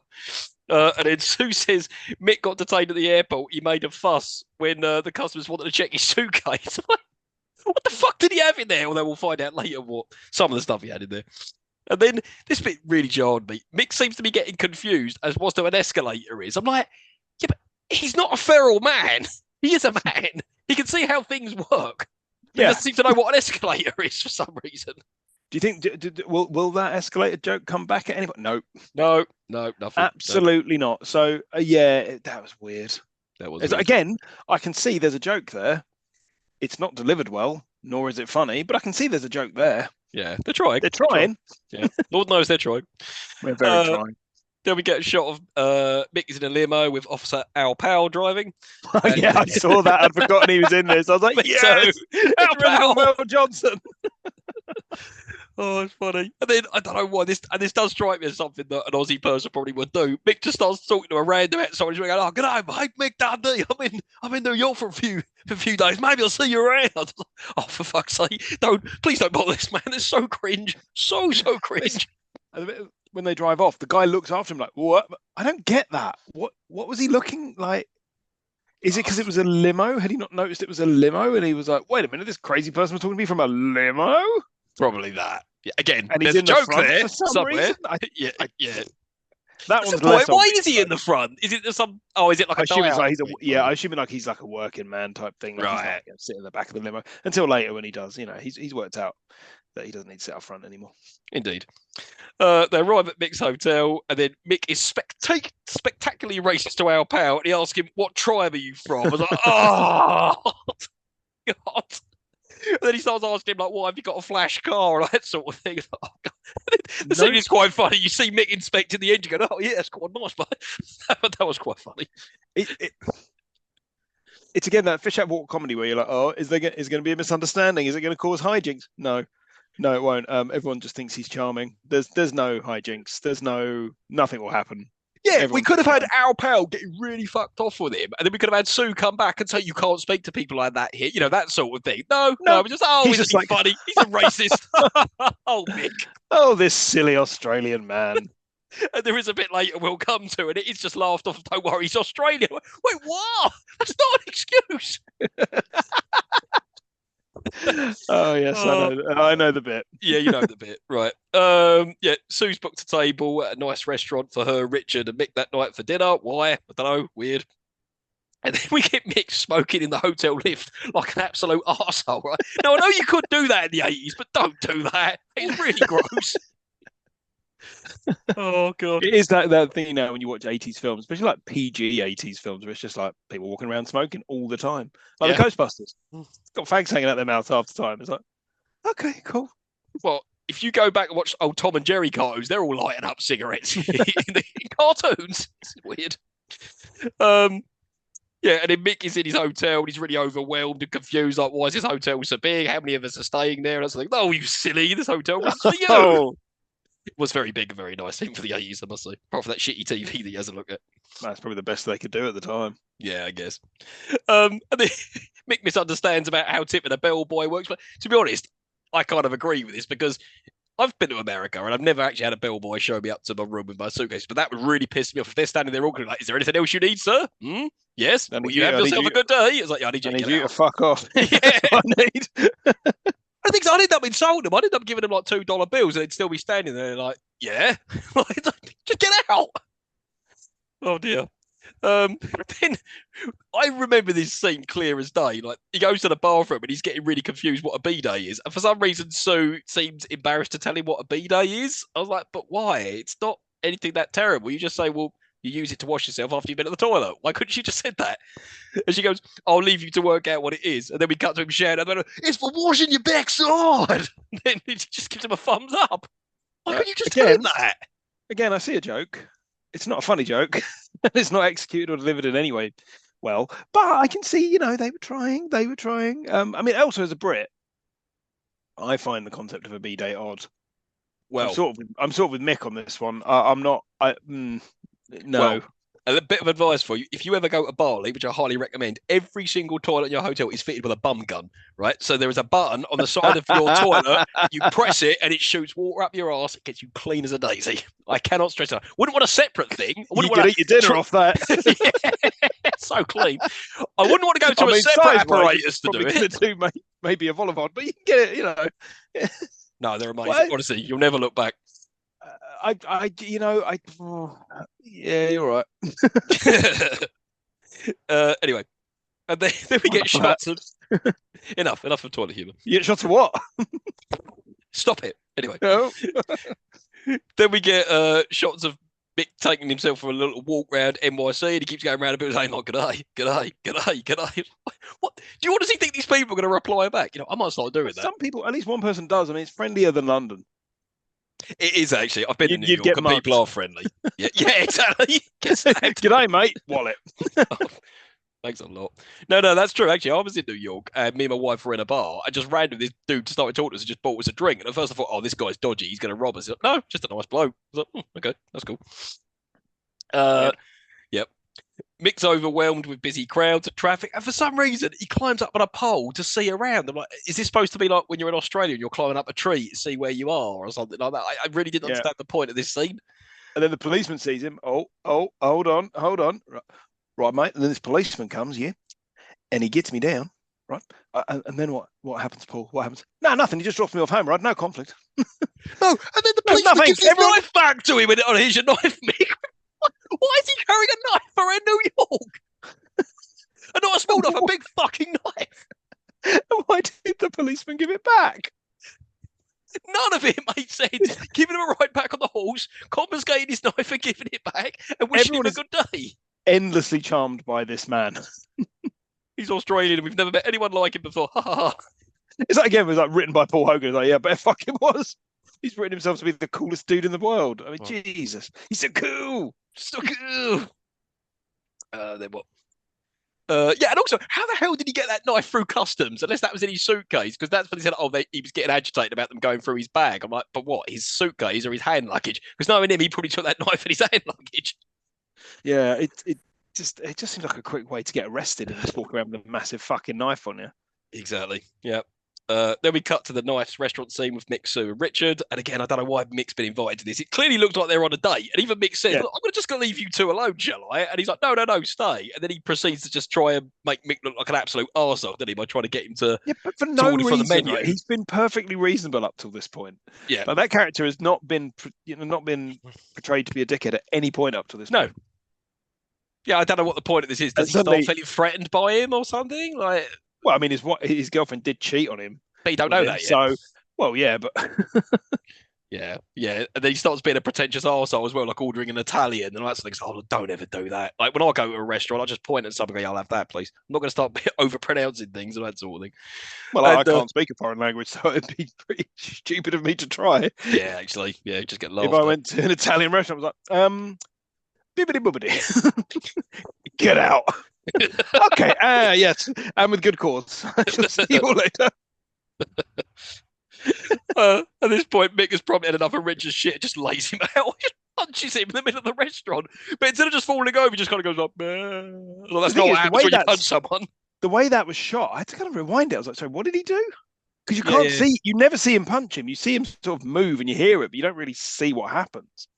And then Sue says Mick got detained at the airport. He made a fuss when the customers wanted to check his suitcase. What the fuck did he have in there? Although we'll find out later what some of the stuff he had in there. And then this bit really jarred me. Mick seems to be getting confused as what an escalator is. I'm like, yeah, but he's not a feral man. He is a man. He can see how things work. He doesn't seem to know what an escalator is for some reason. Do you think will that escalator joke come back at any point? No, nothing. Absolutely not. So that was weird. That was weird. Again, I can see there's a joke there. It's not delivered well, nor is it funny, but I can see there's a joke there. Yeah, they're trying. They're trying. Yeah, Lord knows they're trying. We're very trying. Then we get a shot of Mick is in a limo with Officer Al Powell driving. Yeah, I saw that. I'd forgotten he was in this. I was like, yes, Al Powell, Will Johnson. Oh, it's funny. And then I don't know why this does strike me as something that an Aussie person probably would do. Mick just starts talking to a random someone. He's going, "Oh, good day, mate, Mick Dundee. I'm in New York for a few days. Maybe I'll see you around." Oh, for fuck's sake! Please don't bother this man. It's so cringe. So cringe. When they drive off, the guy looks after him like, "What? I don't get that. What was he looking like? Is it because it was a limo? Had he not noticed it was a limo? And he was like, wait a minute, this crazy person was talking to me from a limo? Probably that. Yeah, again, and there's he's a joke the there for some somewhere. Reason. Yeah. That one's less. Why is he in the front? Is it some? Oh, is it like I assume I assume like he's like a working man type thing. Like right. He's like, sitting in the back of the limo until later when he does. He's worked out that he doesn't need to sit up front anymore. Indeed. They arrive at Mick's hotel, and then Mick is spectacularly racist to Al Powell, and he asks him, "What tribe are you from?" I was like, "Oh, God." And then he starts asking him, like, "Why have you got a flash car?" and that sort of thing. Oh, the scene is quite funny. You see Mick inspecting the engine, going, "Oh, yeah, that's quite nice," but that was quite funny. It's again that fish out water comedy where you're like, "Oh, is going to be a misunderstanding? Is it going to cause hijinks?" No, it won't. Everyone just thinks he's charming. There's no hijinks. Nothing will happen. Yeah, we could have had Al Powell getting really fucked off with him, and then we could have had Sue come back and say, "You can't speak to people like that here," that sort of thing. No, he's just like funny. He's a racist. Oh, Mick. Oh, this silly Australian man. And there is a bit later we'll come to, and it's just laughed off. "Don't worry, he's Australian." Wait, what? That's not an excuse. Oh yes, I know the bit. Yeah, you know the bit, right? Yeah, Sue's booked a table at a nice restaurant for her, Richard, and Mick that night for dinner. Why? I don't know. Weird. And then we get Mick smoking in the hotel lift like an absolute arsehole, right? Now I know you could do that in the 80s, but don't do that. It's really gross. Oh god. It is that thing now when you watch 80s films, especially like PG 80s films, where it's just like people walking around smoking all the time. Like Yeah. the Ghostbusters. It's got fags hanging out their mouths half the time. It's like, okay, cool. Well, if you go back and watch old Tom and Jerry cartoons, they're all lighting up cigarettes in the cartoons. It's weird. Yeah, and then Mick is in his hotel and he's really overwhelmed and confused. Like, why is this hotel so big? How many of us are staying there? And I was like, oh, you silly. This hotel was for you. Oh, It was very big and very nice thing for the 80s, I must say. Apart from that shitty TV that he hasn't looked at. that's probably the best they could do at the time. Yeah, I guess. And then Mick misunderstands about how tipping a bellboy works. But to be honest, I kind of agree with this because I've been to America and I've never actually had a bellboy show me up to my room with my suitcase. But that would really piss me off if they're standing there all like, "Is there anything else you need, sir? Hmm? Yes. Will you have yourself a good day?" It's like, yeah, I need you to fuck off. Yeah. I need. I think I'd end up insulting them. I'd end up giving them like $2 bills and they'd still be standing there like, yeah, just get out. Oh dear. Then I remember this scene clear as day. Like he goes to the bathroom and he's getting really confused what a B-day is. And for some reason, Sue seems embarrassed to tell him what a B-day is. I was like, but why? It's not anything that terrible. You just say, well, you use it to wash yourself after you've been at the toilet. Why couldn't you just said that? And she goes, I'll leave you to work out what it is. And then we cut to him shouting, it's for washing your backside. And then he just gives him a thumbs up. Why couldn't you just tell him that? Again, I see a joke. It's not a funny joke. It's not executed or delivered in any way well. But I can see, they were trying. They were trying. I mean, also as a Brit, I find the concept of a B-day odd. Well, I'm sort of with Mick on this one. I'm not. No. Well, a bit of advice for you: if you ever go to Bali, which I highly recommend, every single toilet in your hotel is fitted with a bum gun. Right, so there is a button on the side of your toilet. You press it, and it shoots water up your ass. It gets you clean as a daisy. I cannot stress that. Wouldn't want a separate thing. I wouldn't you could eat your dinner off that. Yeah, so clean. I wouldn't want to go to a separate apparatus to do it. Do maybe a volleyball, but you can get it. No, they're amazing. Well, honestly, you'll never look back. Yeah, you're right. Anyway, and then we get shots of enough of toilet humor. You get shots of what? Stop it. Anyway, no. Then we get shots of Mick taking himself for a little walk around NYC, and he keeps going around a bit saying like, "G'day." What do you honestly think these people are going to reply back? I might start doing that. Some people, at least one person does. I mean, it's friendlier than London. It is actually. I've been in New York and people are friendly. Yeah, exactly. G'day, mate. Wallet. Thanks a lot. No, that's true. Actually, I was in New York and me and my wife were in a bar. I just randomly, this dude started talking to us and just bought us a drink. And at first I thought, oh, this guy's dodgy. He's going to rob us. Like, no, just a nice bloke. I was like, okay, that's cool. Yep. Mick's overwhelmed with busy crowds and traffic. And for some reason, he climbs up on a pole to see around. I'm like, is this supposed to be like when you're in Australia and you're climbing up a tree to see where you are or something like that? I really didn't understand the point of this scene. And then the policeman sees him. Oh, hold on. Right, mate. And then this policeman comes, and he gets me down, right? And then what happens, Paul? What happens? No, nothing. He just drops me off home, right? No conflict. No, and then the policeman gives his knife back to him. And here's your knife, Mick. Why is he carrying a knife around New York? And not a small knife, a big fucking knife. And why did the policeman give it back? None of it made sense. Giving him a ride back on the horse, confiscating his knife and giving it back, and wishing him a good day. Endlessly charmed by this man. He's Australian and we've never met anyone like him before. It's like, again, it was like written by Paul Hogan. It's like, yeah, but fuck it was. He's written himself to be the coolest dude in the world. I mean, Jesus. He's so cool. So cool. Then what? Yeah, and also, how the hell did he get that knife through customs? Unless that was in his suitcase, because that's what he said. Oh, he was getting agitated about them going through his bag. I'm like, but what? His suitcase or his hand luggage? Because knowing him, he probably took that knife in his hand luggage. Yeah, it just seems like a quick way to get arrested and just walk around with a massive fucking knife on you. Exactly. Yeah. Then we cut to the nice restaurant scene with Mick, Sue, and Richard. And again, I don't know why Mick's been invited to this. It clearly looks like they're on a date. And even Mick says, I'm just going to leave you two alone, shall I? And he's like, no, stay. And then he proceeds to just try and make Mick look like an absolute arsehole, doesn't he, by trying to get him to but for no reason, for the menu. Right? He's been perfectly reasonable up till this point. Yeah. But that character has not been portrayed to be a dickhead at any point up to this point. Yeah, I don't know what the point of this is. Does he start feeling threatened by him or something? Like, well, I mean, his girlfriend did cheat on him. But you don't know that yet. So, well, yeah, but Yeah, yeah. And then he starts being a pretentious arsehole as well, like ordering an Italian and all that sort of thing. Oh, don't ever do that. Like when I go to a restaurant, I just point at something, I'll have that, please. I'm not going to start over pronouncing things and that sort of thing. Well, I And can't speak a foreign language, so it'd be pretty stupid of me to try. yeah, actually, yeah, just get If laughed I at. went to an Italian restaurant, I was like, bibbidi boobity, get out. Okay, yes, and with good cause. I shall see you all later. At this point, Mick has probably had enough of Richard's shit, just lays him out, just punches him in the middle of the restaurant. But instead of just falling over, he just kind of goes like, well, that's not what happens when you punch someone. The way that was shot, I had to kind of rewind it. I was like, sorry, what did he do? Because you Yeah, can't see, you never see him punch him. You see him sort of move and you hear it, but you don't really see what happens.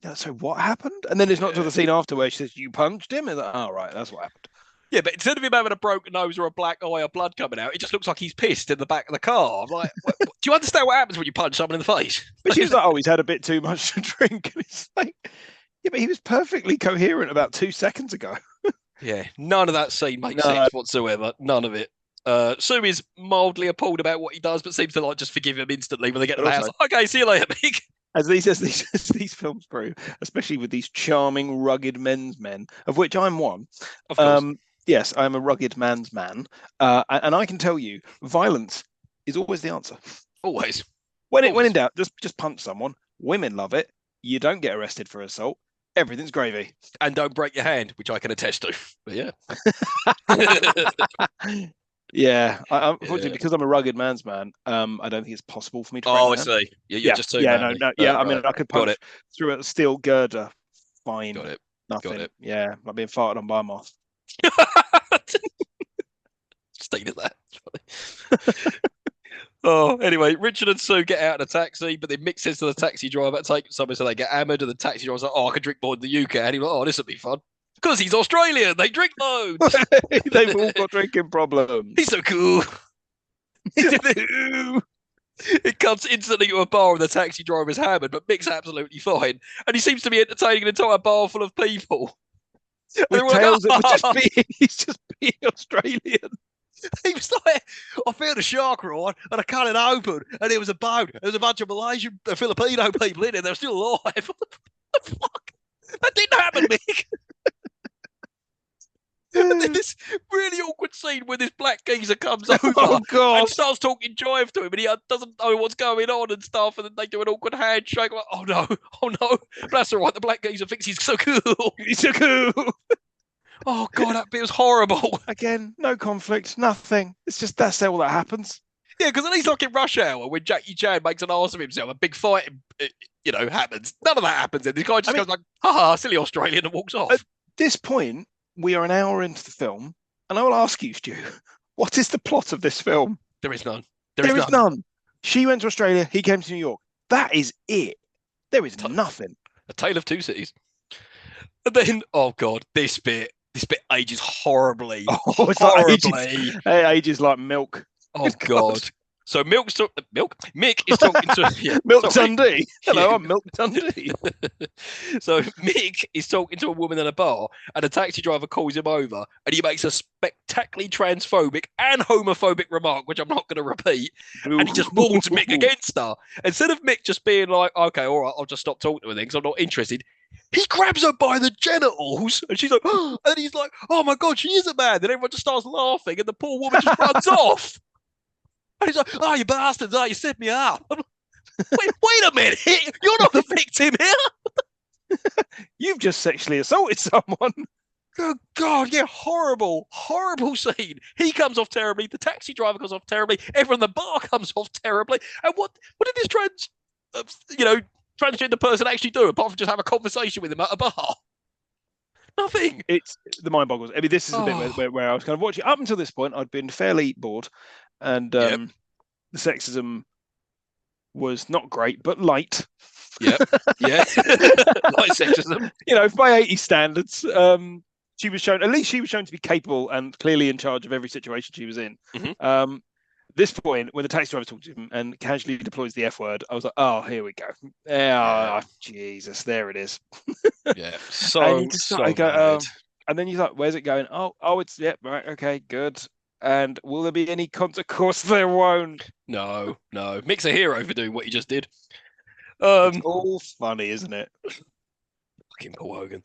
Yeah, so what happened? And then it's not till the scene after where she says, you punched him? It's like, oh, right, that's what happened. Yeah, but instead of him having a broken nose or a black eye or blood coming out, it just looks like he's pissed in the back of the car. I'm like, do you understand what happens when you punch someone in the face? But she was like, oh, he's had a bit too much to drink. And it's like, yeah, but he was perfectly coherent about 2 seconds ago. Yeah, none of that scene makes sense whatsoever. None of it. Sue is mildly appalled about what he does, but seems to like just forgive him instantly when they get to the house. Okay, see you later, Mick. As these films prove, especially with these charming, rugged men's men, of which I'm one. Of course. Yes, I'm a rugged man's man. And I can tell you, violence is always the answer. Always. When in doubt, just punch someone. Women love it. You don't get arrested for assault. Everything's gravy. And don't break your hand, which I can attest to. But yeah. Yeah, unfortunately, because I'm a rugged man's man, I don't think it's possible for me to. I see. You're just too manly. I mean, I could punch through a steel girder. Fine. Got it. Nothing. Got it. Yeah, like being farted on by a moth. Stayed at that. Oh, anyway, Richard and Sue get out in a taxi, but then Mick says to the taxi driver, take somewhere, so they get hammered, and the taxi driver's like, oh, I can drink more than you can. And he's like, oh, this will be fun. Because he's Australian, they drink loads. They've all got drinking problems. He's so cool. It comes instantly to a bar and the taxi driver is hammered, but Mick's absolutely fine. And he seems to be entertaining an entire bar full of people. With tales of he's just being Australian. He was like, I found a shark, right? And I cut it open, and it was a boat. There was a bunch of Malaysian, Filipino people in it. They're still alive. What the fuck? That didn't happen, Mick. And then this really awkward scene where this black geezer comes over and starts talking jive to him, and he doesn't know what's going on and stuff, and then they do an awkward handshake. Like, oh no. But that's all right. The black geezer thinks he's so cool. He's so cool. Oh god, that bit was horrible. Again, no conflict, nothing. It's just that's all that happens. Yeah, because at least like in Rush Hour, when Jackie Chan makes an ass of himself, a big fight, happens. None of that happens. And this guy just goes like, haha, silly Australian, and walks off. At this point, we are an hour into the film, and I will ask you, Stu, what is the plot of this film? There is none. There is none. She went to Australia, he came to New York. That is it. There is nothing. A Tale of Two Cities. And then, oh god, this bit ages horribly. Oh, it's horribly. Like ages like milk. Oh god. So Mick is talking to Milk Dundee. Hello, I'm Milk Dundee. So Mick is talking to a woman in a bar, and a taxi driver calls him over, and he makes a spectacularly transphobic and homophobic remark, which I'm not going to repeat. And he just warns Mick against her. Instead of Mick just being like, okay, all right, I'll just stop talking to her then because I'm not interested. He grabs her by the genitals, and she's like, oh, and he's like, oh my god, she is a man. Then everyone just starts laughing, and the poor woman just runs off. And he's like, oh, you bastards, you set me up. Wait a minute, you're not the victim here. You've just sexually assaulted someone. Oh God, yeah, horrible scene. He comes off terribly. The taxi driver comes off terribly. Everyone in the bar comes off terribly. And what did this transgender person actually do apart from just have a conversation with him at a bar? Nothing. It's the mind boggles. I mean, this is a bit where I was kind of watching. Up until this point, I'd been fairly bored, and the sexism was not great, but light. Yep. Yeah. Light sexism. By 80 standards, she was shown to be capable and clearly in charge of every situation she was in. Mm-hmm. This point, when the taxi driver talks to him and casually deploys the F word, I was like, oh, here we go. Oh, Jesus, there it is. Yeah. And then you're like, where's it going? Oh, it's, right, okay, good. And will there be any consequence? Of course there won't. No. Mick's a hero for doing what he just did. It's all funny, isn't it? Fucking Paul Hogan.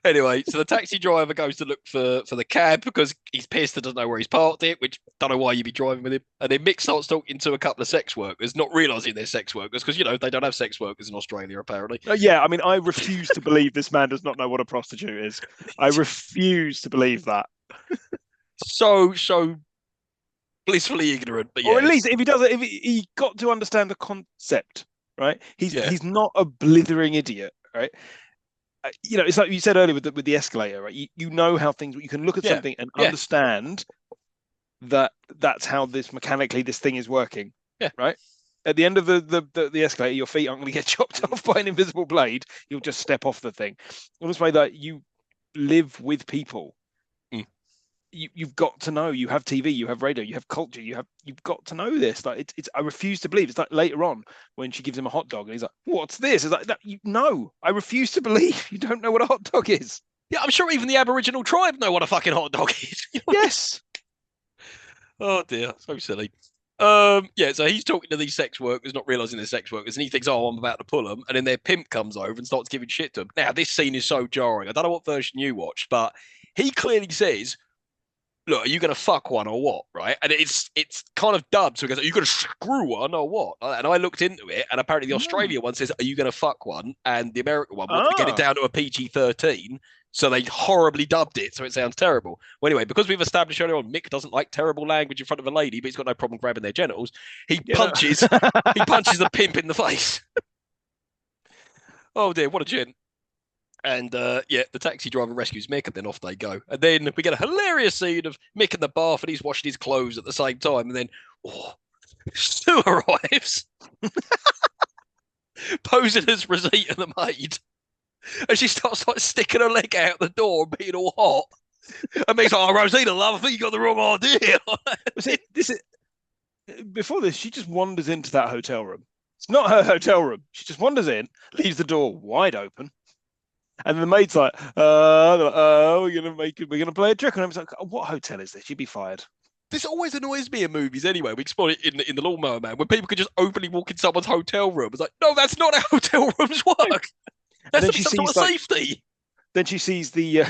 Anyway, so the taxi driver goes to look for the cab because he's pissed and doesn't know where he's parked it, which don't know why you'd be driving with him. And then Mick starts talking to a couple of sex workers, not realizing they're sex workers because, they don't have sex workers in Australia, apparently. Yeah, I mean, I refuse to believe this man does not know what a prostitute is. I refuse to believe that. So blissfully ignorant, but yeah. Or at least if he does it, if he got to understand the concept, right? He's not a blithering idiot, right? It's like you said earlier with the escalator, right? You know how things. You can look at something and understand that that's how this thing is working. Yeah. Right. At the end of the escalator, your feet aren't going to get chopped off by an invisible blade. You'll just step off the thing. In this way that you live with people. You've got to know. You have TV, you have radio, you have culture. You've got to know this. Like it's. I refuse to believe. It's like later on when she gives him a hot dog and he's like, "What's this?" It's like that. I refuse to believe you don't know what a hot dog is. Yeah, I'm sure even the Aboriginal tribe know what a fucking hot dog is. Yes. Oh dear, so silly. So he's talking to these sex workers, not realizing they're sex workers, and he thinks, "Oh, I'm about to pull them," and then their pimp comes over and starts giving shit to them. Now, this scene is so jarring. I don't know what version you watched, but he clearly says, "Look, are you going to fuck one or what?" Right? And it's kind of dubbed. So he goes, "Are you going to screw one or what?" And I looked into it, and apparently the Australia one says, "Are you going to fuck one?" And the American one wants to get it down to a PG-13. So they horribly dubbed it, so it sounds terrible. Well, anyway, because we've established earlier on, Mick doesn't like terrible language in front of a lady, but he's got no problem grabbing their genitals. He punches the pimp in the face. Oh dear, what a gent. And the taxi driver rescues Mick, and then off they go. And then we get a hilarious scene of Mick in the bath, and he's washing his clothes at the same time. And then Sue arrives, posing as Rosita the maid, and she starts like sticking her leg out the door and being all hot. And Mick's like, "Oh, Rosita, love, I think you got the wrong idea." Before this, she just wanders into that hotel room. It's not her hotel room. She just wanders in, leaves the door wide open. And the maid's like, we're gonna play a trick on him. It's like, what hotel is this? You'd be fired. This always annoys me in movies anyway. We explain it in the Lawnmower Man, when people could just openly walk in someone's hotel room. It's like, no, that's not how hotel rooms work. That's some sort of safety. Then she sees the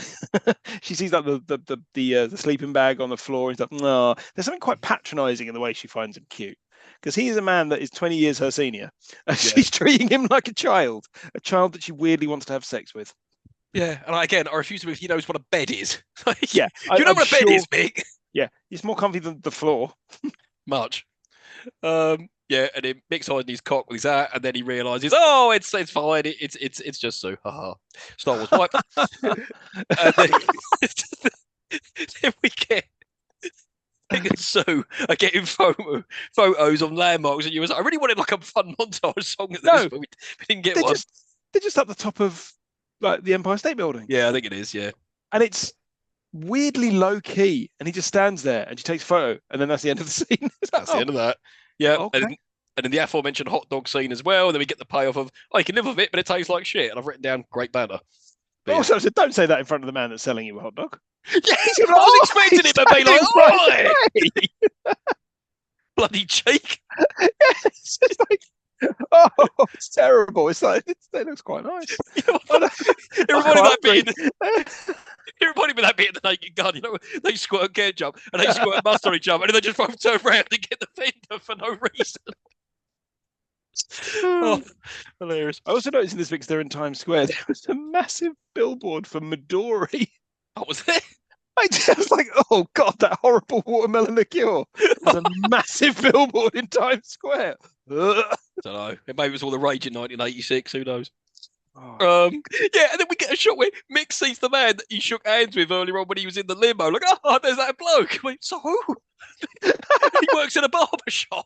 the sleeping bag on the floor and stuff. No, there's something quite patronising in the way she finds him cute. Because he is a man that is 20 years her senior. She's treating him like a child that she weirdly wants to have sex with. Yeah, and I refuse to believe he knows what a bed is. Yeah. You know what a bed is, Mick? Yeah, it's more comfy than the floor. Much. And then Mick's hiding his cock with his hat, and then he realises, oh, it's fine. It's just Sue. Haha. Star Wars wipe. And then we get Mick and Sue are getting photos on landmarks, and you was like, I really wanted like a fun montage song at this, but we didn't get one. They're just up the top of like the Empire State Building. Yeah, I think it is. Yeah, and it's weirdly low key, and he just stands there and she takes a photo, and then that's the end of the scene. That's the end of that. Yeah, okay. And then the aforementioned hot dog scene as well. And then we get the payoff of, you can live with it, but it tastes like shit. And I've written down great banner. But also, so don't say that in front of the man that's selling you a hot dog. Yes, I was expecting him to be like, "Oh, bloody cheek." It's just like, it's terrible. It's like it looks quite nice. Everybody with that bit in the Naked Gun, they squirt ketchup and they squirt mustard on each other, and then they just turn around and get the fender for no reason. Hilarious. I also noticed in this because they're in Times Square, there was a massive billboard for Midori. Oh, was there? I was like, oh god, that horrible watermelon liqueur. There's a massive billboard in Times Square. I don't know. Maybe it was all the rage in 1986. Who knows? And then we get a shot where Mick sees the man that he shook hands with earlier on when he was in the limo. Like, there's that bloke. So who? He works in a barber shop.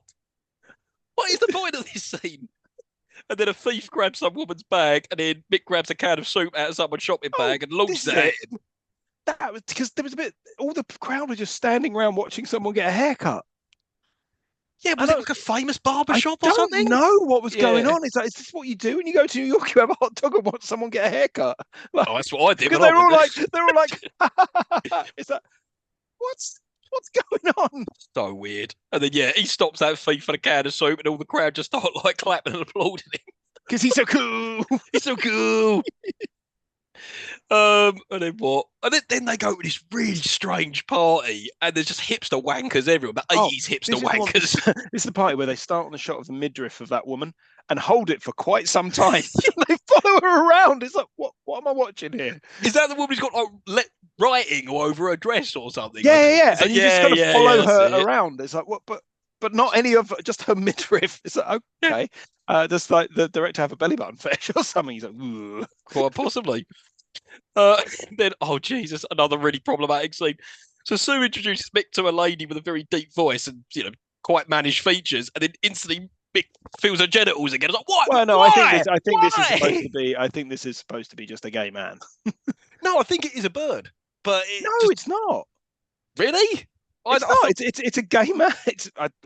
What is the point of this scene? And then a thief grabs some woman's bag, and then Mick grabs a can of soup out of someone's shopping bag and launches it at him. That was because there was all the crowd were just standing around watching someone get a haircut. Yeah, was it like a famous barber shop or something? I don't know what was going on. It's like, is this what you do when you go to New York? You have a hot dog and watch someone get a haircut. Like, that's what I did. Because they're all like, it's like, what's going on? So weird. And then he stops that thief for a can of soup, and all the crowd just start like clapping and applauding him. Because he's so cool. He's so cool. And then what? And then they go to this really strange party, and there's just hipster wankers everywhere, but 80s hipster wankers. This is the party where they start on the shot of the midriff of that woman and hold it for quite some time. They follow her around. It's like, what am I watching here? Is that the woman who's got like writing all over her dress or something? Yeah. Like, And you just kind of follow her around. It's like, what? But not any of just her midriff. It's like, okay. Does like the director have a belly button fetish or something? He's like, ooh. Quite possibly. Then, oh Jesus, another really problematic scene. So Sue introduces Mick to a lady with a very deep voice and quite mannish features, and then instantly Mick feels her genitals again. It's like, what? Well, no, Why? I think this is supposed to be. I think this is supposed to be just a gay man. No, I think it is a bird. But it's not. Really? It's not. It's a gay man.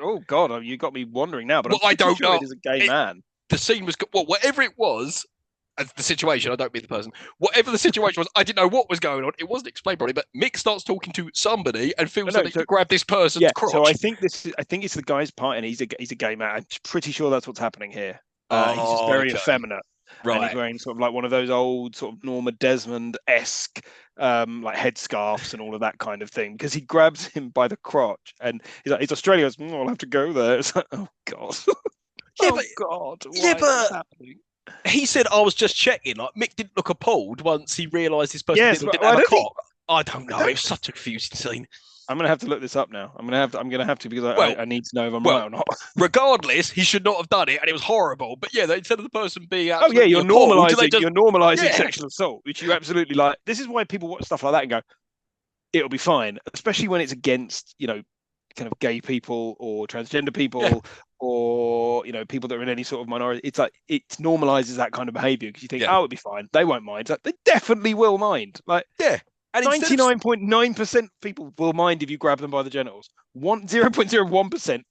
Oh God, you got me wondering now. But I don't know. It is a gay man. The scene was whatever it was. The situation, I don't mean the person. Whatever the situation was, I didn't know what was going on. It wasn't explained properly, but Mick starts talking to somebody and feels like to grab this person's crotch. So I think it's the guy's part, and he's a gay man. I'm pretty sure that's what's happening here. He's just very effeminate. Right. And he's wearing sort of like one of those old sort of Norma Desmond-esque like headscarves and all of that kind of thing, because he grabs him by the crotch and he's like, he's Australian. I'll have to go there. It's like, oh God. God. Why is this happening? He said, I was just checking. Like, Mick didn't look appalled once he realised this person didn't have a cock. I don't know. It was such a confusing scene. I'm gonna have to look this up now. I'm gonna have to because I need to know if I'm right or not. Regardless, he should not have done it, and it was horrible. But yeah, instead of the person being you're normalising sexual assault, which you absolutely like. This is why people watch stuff like that and go, it'll be fine, especially when it's against kind of gay people or transgender people or people that are in any sort of minority. It's like it normalizes that kind of behavior because you think, it'll be fine. They won't mind. Like, they definitely will mind. Like, and 99.9% people will mind if you grab them by the genitals. 0.01%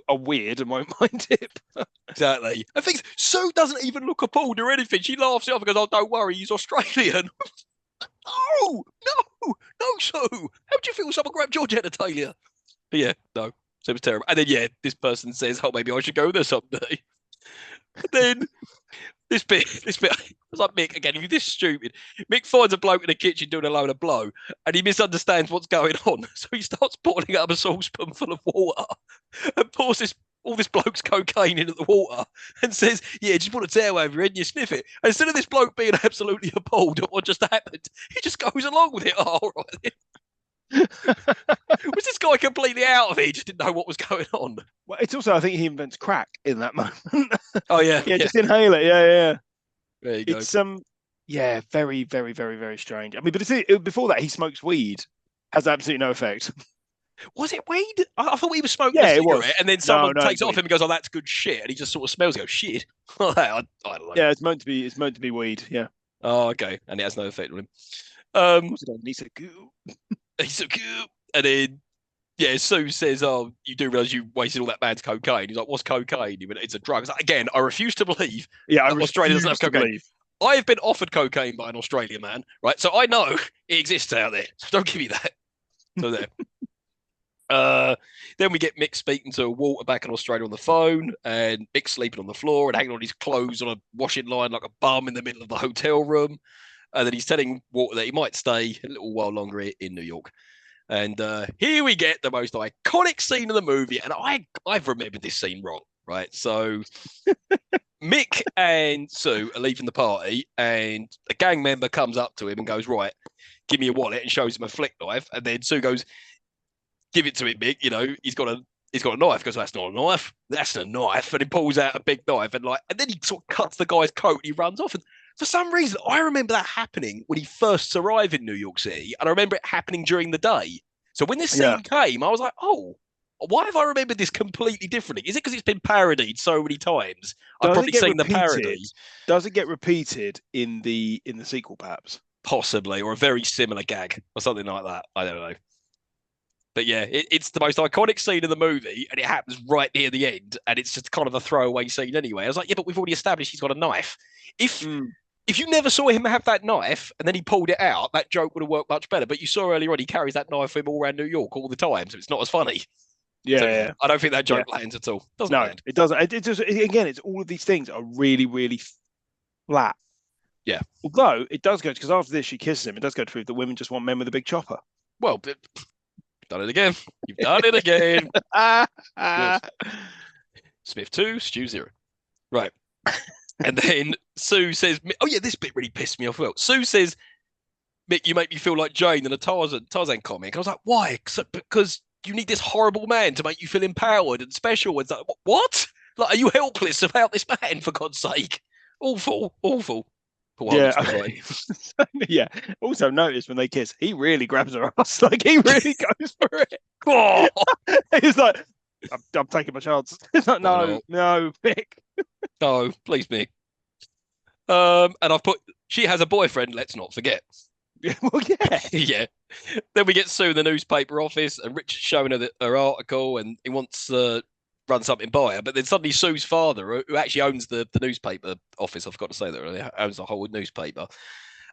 are weird and won't mind it. Exactly. I think Sue doesn't even look appalled or anything. She laughs it off and goes, "Oh, don't worry, he's Australian." No, Sue. How do you feel someone grabbed your genitalia? But yeah, no. So it was terrible. And then, this person says, "Oh, maybe I should go there someday." And then this bit, I was like, Mick, again, you're this stupid. Mick finds a bloke in the kitchen doing a load of blow, and he misunderstands what's going on. So he starts boiling up a saucepan full of water and pours all this bloke's cocaine into the water and says, just put a towel over your head and you sniff it. And instead of this bloke being absolutely appalled at what just happened, he just goes along with it. Oh, all right. Was this guy completely out of it? He just didn't know what was going on. Well, it's also, I think he invents crack in that moment. Oh yeah, just inhale it. Yeah. There you go. It's very, very, very, very strange. I mean, but before that, he smokes weed. Has absolutely no effect. Was it weed? I thought he was smoking a cigarette, and then someone takes it off him and goes, "Oh, that's good shit," and he just sort of smells. Goes, "Shit." I don't know. Yeah, it's meant to be weed. Yeah. Oh, okay, and it has no effect on him. He's so cool. He's so cute. And then, Sue says, "Oh, you do realise you wasted all that man's cocaine?" He's like, "What's cocaine?" He went, "It's a drug." Like, again, I refuse to believe. Australia doesn't have cocaine. I have been offered cocaine by an Australian man, right? So I know it exists out there. So don't give me that. So there. Then we get Mick speaking to Walter back in Australia on the phone, and Mick sleeping on the floor and hanging on his clothes on a washing line like a bum in the middle of the hotel room. And then he's telling Walter that he might stay a little while longer in New York. And here we get the most iconic scene of the movie, and I've remembered this scene wrong, right? So Mick and Sue are leaving the party, and a gang member comes up to him and goes, "Right, give me your wallet," and shows him a flick knife. And then Sue goes, "Give it to him, Mick. He's got a knife." He goes, "That's not a knife. That's a knife." And he pulls out a big knife and then he sort of cuts the guy's coat and he runs off. And for some reason, I remember that happening when he first arrived in New York City, and I remember it happening during the day. So when this scene came, I was like, "Oh, why have I remembered this completely differently? Is it because it's been parodied so many times? I've probably seen the parody. Does it get repeated in the sequel, perhaps? Possibly, or a very similar gag or something like that. I don't know. But yeah, it's the most iconic scene in the movie, and it happens right near the end, and it's just kind of a throwaway scene anyway. I was like, yeah, but we've already established he's got a knife. If you never saw him have that knife and then he pulled it out, that joke would have worked much better. But you saw earlier on he carries that knife with him all around New York all the time, so it's not as funny. Yeah, So yeah. I don't think that joke lands at all. Doesn't No, land. it doesn't. It just again, it's all of these things are really, really flat. Yeah. Although it does go because after this she kisses him. It does go to prove that women just want men with a big chopper. Well, done it again. You've done it again. Good. Smith 2, Stu 0. Right. And then Sue says, oh yeah, this bit really pissed me off. Well, Sue says, Mick, you make me feel like Jane in a Tarzan comic. I was like, why? Because you need this horrible man to make you feel empowered and special. It's like, what? Like, are you helpless about this man, for God's sake? Awful, awful. Yeah. Yeah. Also notice when they kiss, he really grabs her ass. Like he really goes for it. Oh. He's like, I'm taking my chance. It's like, no, Mick. No, please, Mick. And I've put, she has a boyfriend, let's not forget. Well, yeah. Yeah. Then we get Sue in the newspaper office, and Richard's showing her her article, and he wants to run something by her. But then suddenly Sue's father, who actually owns the newspaper office, I forgot to say that, he owns the whole newspaper,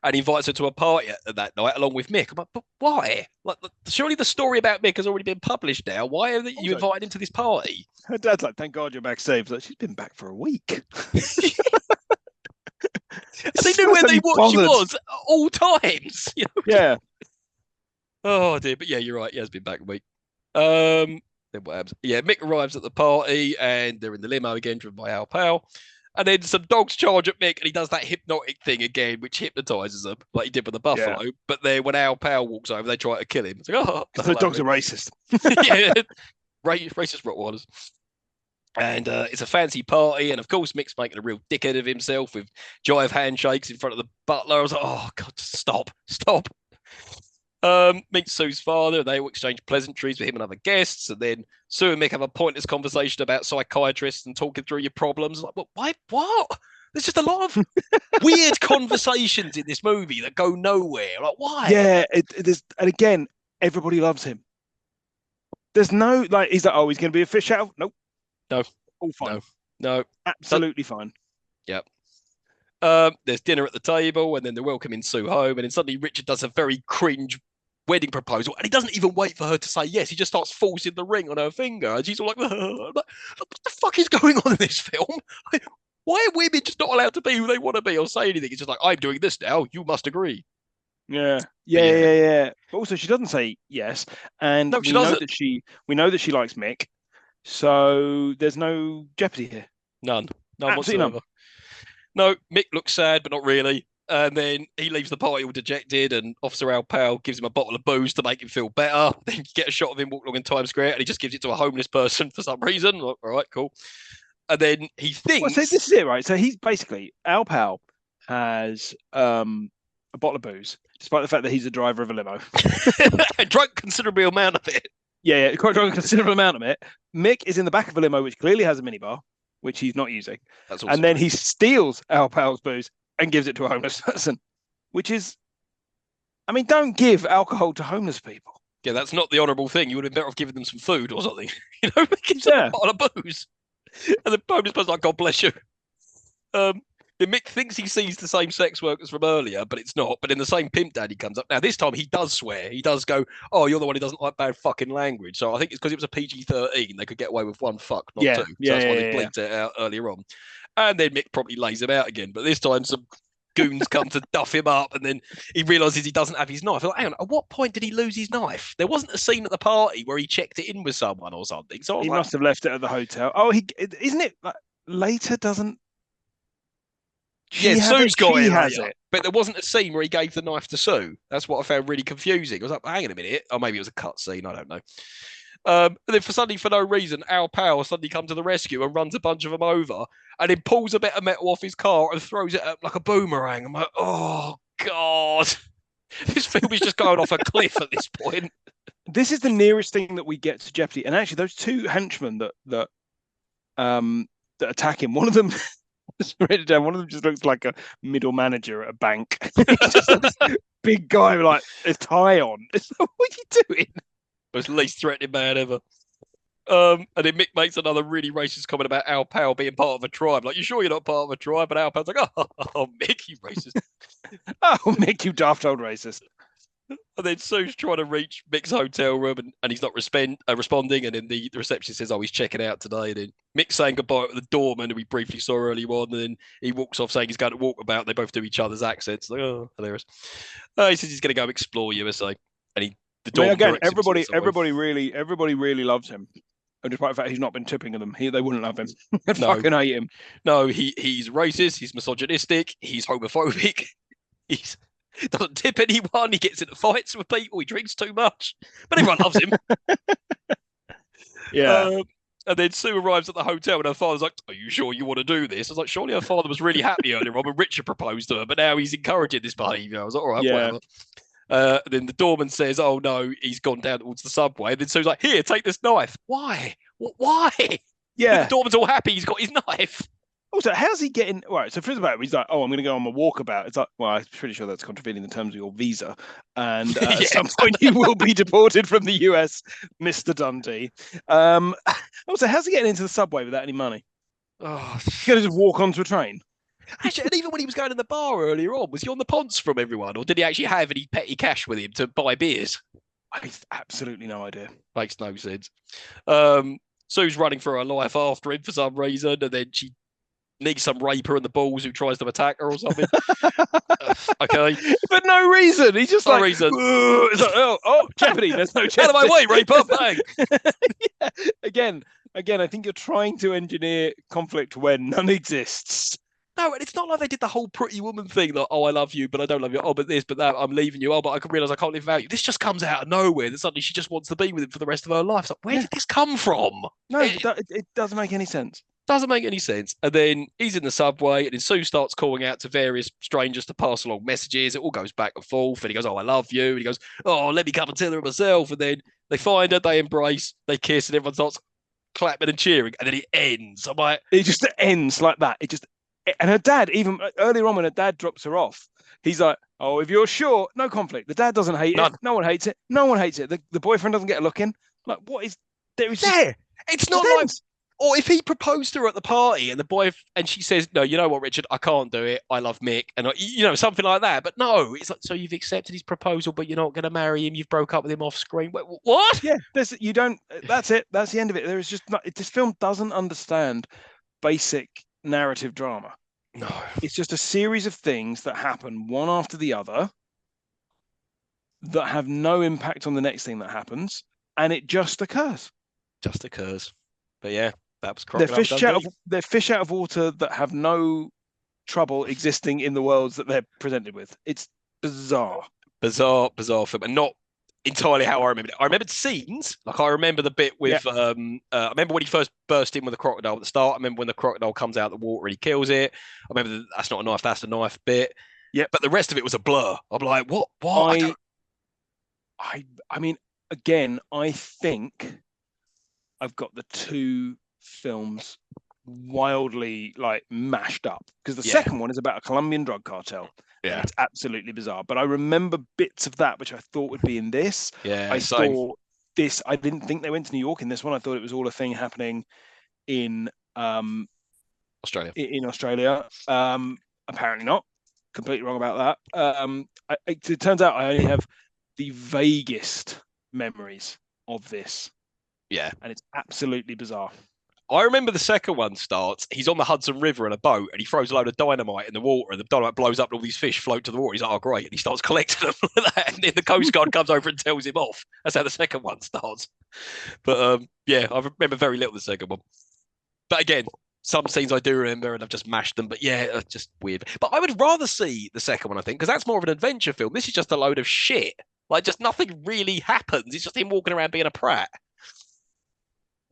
and he invites her to a party that night along with Mick. I'm like, but why? Like, surely the story about Mick has already been published now. Why are you invited him to this party? Her dad's like, thank God you're back safe. Like, she's been back for a week. And they knew where she was at all times. You know? Yeah. Oh dear, but yeah, you're right. He has been back a week. Then what happens? Yeah, Mick arrives at the party, and they're in the limo again, driven by Al Powell. And then some dogs charge at Mick, and he does that hypnotic thing again, which hypnotizes them, like he did with the buffalo. Yeah. But then when Al Powell walks over, they try to kill him. It's like, oh, the dogs are racist. Yeah, racist Rottweilers. And it's a fancy party, and of course Mick's making a real dickhead of himself with jive handshakes in front of the butler. I was like, oh God, stop. Meet Sue's father, and they will exchange pleasantries with him and other guests, and then Sue and Mick have a pointless conversation about psychiatrists and talking through your problems. Like, what? There's just a lot of weird conversations in this movie that go nowhere. Like, why? Yeah, and again, everybody loves him. There's no, like, he's like, oh, he's going to be a fish out? Nope. No. All fine. No. Absolutely fine. Yep. There's dinner at the table, and then they're welcoming Sue home, and then suddenly Richard does a very cringe wedding proposal, and he doesn't even wait for her to say yes. He just starts forcing the ring on her finger, and she's all like, what the fuck is going on in this film? Why are women just not allowed to be who they want to be or say anything? It's just like, I'm doing this now, you must agree. Yeah. But also, she doesn't say yes, and no, we know that she likes Mick, so there's no jeopardy here. None Absolutely whatsoever. No, Mick looks sad, but not really. And then he leaves the party all dejected, and Officer Al Powell gives him a bottle of booze to make him feel better. Then you get a shot of him walking along in Times Square, and he just gives it to a homeless person for some reason. All right, cool. And then he thinks... Well, so this is it, right? So he's basically... Al Powell has a bottle of booze, despite the fact that he's a driver of a limo. And drunk a considerable amount of it. Yeah, quite drunk a considerable amount of it. Mick is in the back of a limo, which clearly has a minibar, which he's not using. That's awesome. And then he steals Al Powell's booze and gives it to a homeless person, which is, I mean, don't give alcohol to homeless people. Yeah, that's not the honourable thing. You would have been better off giving them some food or something. You know, give them a bottle of booze. And the homeless person's like, God bless you. Mick thinks he sees the same sex workers from earlier, but it's not. But in the same pimp daddy comes up. Now, this time he does swear. He does go, oh, you're the one who doesn't like bad fucking language. So I think it's because it was a PG-13. They could get away with one fuck, not two. So that's why they bleeped it out earlier on. And then Mick probably lays him out again. But this time some goons come to duff him up, and then he realises he doesn't have his knife. Like, hang on, at what point did he lose his knife? There wasn't a scene at the party where he checked it in with someone or something. So he must have left it at the hotel. Oh, isn't it like, later doesn't... Sue's got it, has it. But there wasn't a scene where he gave the knife to Sue. That's what I found really confusing. I was like, hang on a minute. Or maybe it was a cut scene. I don't know. And then for no reason, Al Powell suddenly comes to the rescue and runs a bunch of them over, and then pulls a bit of metal off his car and throws it up like a boomerang. I'm like, oh God, this film is just going off a cliff at this point. This is the nearest thing that we get to jeopardy. And actually, those two henchmen that attack him, one of them. Write it down. One of them just looks like a middle manager at a bank. Just this big guy with like a tie on. It's like, what are you doing? Most least threatening man ever. And then Mick makes another really racist comment about Al Powell being part of a tribe. Like, you sure you're not part of a tribe? And Al Powell's like, oh Mick, you racist. Oh, Mick, you daft old racist. And then Sue's trying to reach Mick's hotel room and he's not responding. And then the receptionist says, oh, he's checking out today. And then Mick's saying goodbye to the doorman who we briefly saw earlier on. And then he walks off saying he's going to walk about. They both do each other's accents. Like, oh, hilarious. He says he's going to go explore USA. And the doorman again, directs him to the subway. everybody really loves him. And despite the fact he's not been tipping them, they wouldn't love him. They'd No. fucking hate him. No, he's racist. He's misogynistic. He's homophobic. He's doesn't tip anyone. He gets into fights with people. He drinks too much, but everyone loves him. Yeah. And then Sue arrives at the hotel, and her father's like, "Are you sure you want to do this?" I was like, "Surely her father was really happy earlier on when Richard proposed to her, but now he's encouraging this behaviour." I was like, "All right, whatever." Then the doorman says, "Oh no, he's gone down towards the subway." And then Sue's like, "Here, take this knife." Why? Why? Yeah. The doorman's all happy. He's got his knife. Also, how's he getting? Right. So first of all, he's like, "Oh, I'm going to go on my walkabout." It's like, well, I'm pretty sure that's contravening the terms of your visa, and at some point you will be deported from the US, Mr. Dundee. Also, how's he getting into the subway without any money? Oh, He's going to just walk onto a train. Actually, and even when he was going to the bar earlier on, was he on the ponce from everyone, or did he actually have any petty cash with him to buy beers? I have absolutely no idea. Makes no sense. Sue's running for her life after him for some reason, and then she needs some raper in the balls who tries to attack her or something. Okay. For no reason. He's just No like, reason. It's like, oh, jeopardy. There's no jeopardy. Out of my way, raper. Bang. Yeah. Again, I think you're trying to engineer conflict when none exists. No, and it's not like they did the whole pretty woman thing that, oh, I love you, but I don't love you. Oh, but this, but that, I'm leaving you. Oh, but I can realize I can't live without you. This just comes out of nowhere. That suddenly she just wants to be with him for the rest of her life. It's like, where did this come from? No, it doesn't make any sense. Doesn't make any sense. And then he's in the subway, and then Sue starts calling out to various strangers to pass along messages. It all goes back and forth. And he goes, oh, I love you. And he goes, oh, let me come and tell her myself. And then they find her, they embrace, they kiss, and everyone starts clapping and cheering. And then it ends. I'm like, it just ends like that. And her dad, even earlier on when her dad drops her off, he's like, oh, if you're sure, no conflict. The dad doesn't hate it. No one hates it. No one hates it. The boyfriend doesn't get a look in. Like, what is there? Is there? It's not like, or if he proposed to her at the party and she says, no, you know what, Richard, I can't do it. I love Mick. And, something like that. But no, it's like, so you've accepted his proposal, but you're not going to marry him. You've broke up with him off screen. What? Yeah, that's it. That's the end of it. There is just not, this film doesn't understand basic narrative drama. No. It's just a series of things that happen one after the other that have no impact on the next thing that happens. And it just occurs. Just occurs. But yeah. That was Crocodile Dundee. They're fish out of water that have no trouble existing in the worlds that they're presented with. It's bizarre. Bizarre film. And not entirely how I remembered it. I remembered scenes. Like I remember the bit with I remember when he first burst in with the crocodile at the start. I remember when the crocodile comes out of the water and he kills it. I remember that's not a knife, that's a knife bit. Yeah. But the rest of it was a blur. I'm like, what? I mean, again, I think I've got the two films wildly like mashed up because the second one is about a Colombian drug cartel. Yeah, it's absolutely bizarre. But I remember bits of that which I thought would be in this. Yeah, I saw this. I didn't think they went to New York in this one. I thought it was all a thing happening in Australia. In Australia, apparently not. Completely wrong about that. It turns out I only have the vaguest memories of this. Yeah, and it's absolutely bizarre. I remember the second one starts. He's on the Hudson River in a boat and he throws a load of dynamite in the water and the dynamite blows up and all these fish float to the water. He's like, oh, great. And he starts collecting them like that. And then the Coast Guard comes over and tells him off. That's how the second one starts. But yeah, I remember very little of the second one. But again, some scenes I do remember and I've just mashed them. But yeah, just weird. But I would rather see the second one, I think, because that's more of an adventure film. This is just a load of shit. Like, just nothing really happens. It's just him walking around being a prat.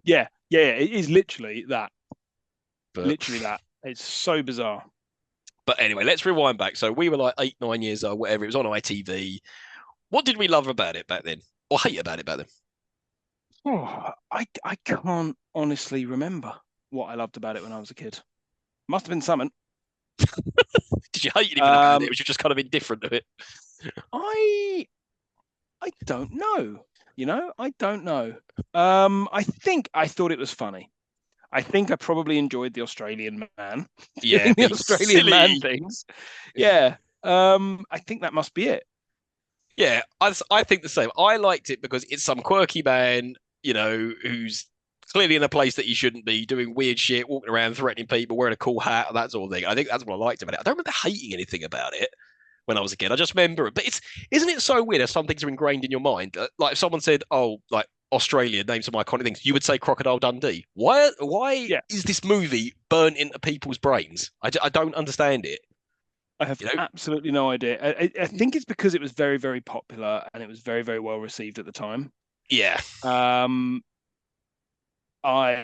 Yeah, it is literally that. Literally that. It's so bizarre. But anyway, let's rewind back. So we were like 8, 9 years old, whatever. It was on ITV. What did we love about it back then? Or hate about it back then? Oh, I can't honestly remember what I loved about it when I was a kid. Must have been something. Did you hate it about it? Or was you just kind of indifferent to it? I don't know. I don't know. I think I thought it was funny. I think I probably enjoyed the Australian man. Yeah, the Australian man things. Yeah. I think that must be it. Yeah, I think the same. I liked it because it's some quirky man, who's clearly in a place that he shouldn't be, doing weird shit, walking around, threatening people, wearing a cool hat, and that sort of thing. I think that's what I liked about it. I don't remember hating anything about it when I was a kid. I just remember it. But isn't it so weird as some things are ingrained in your mind? Like if someone said, "Oh, like Australia, name some iconic things," you would say Crocodile Dundee. Why Yeah, is this movie burnt into people's brains? I don't understand it. I have You know? absolutely no idea. I think it's because it was very, very popular and it was very, very well received at the time. Yeah. Um, I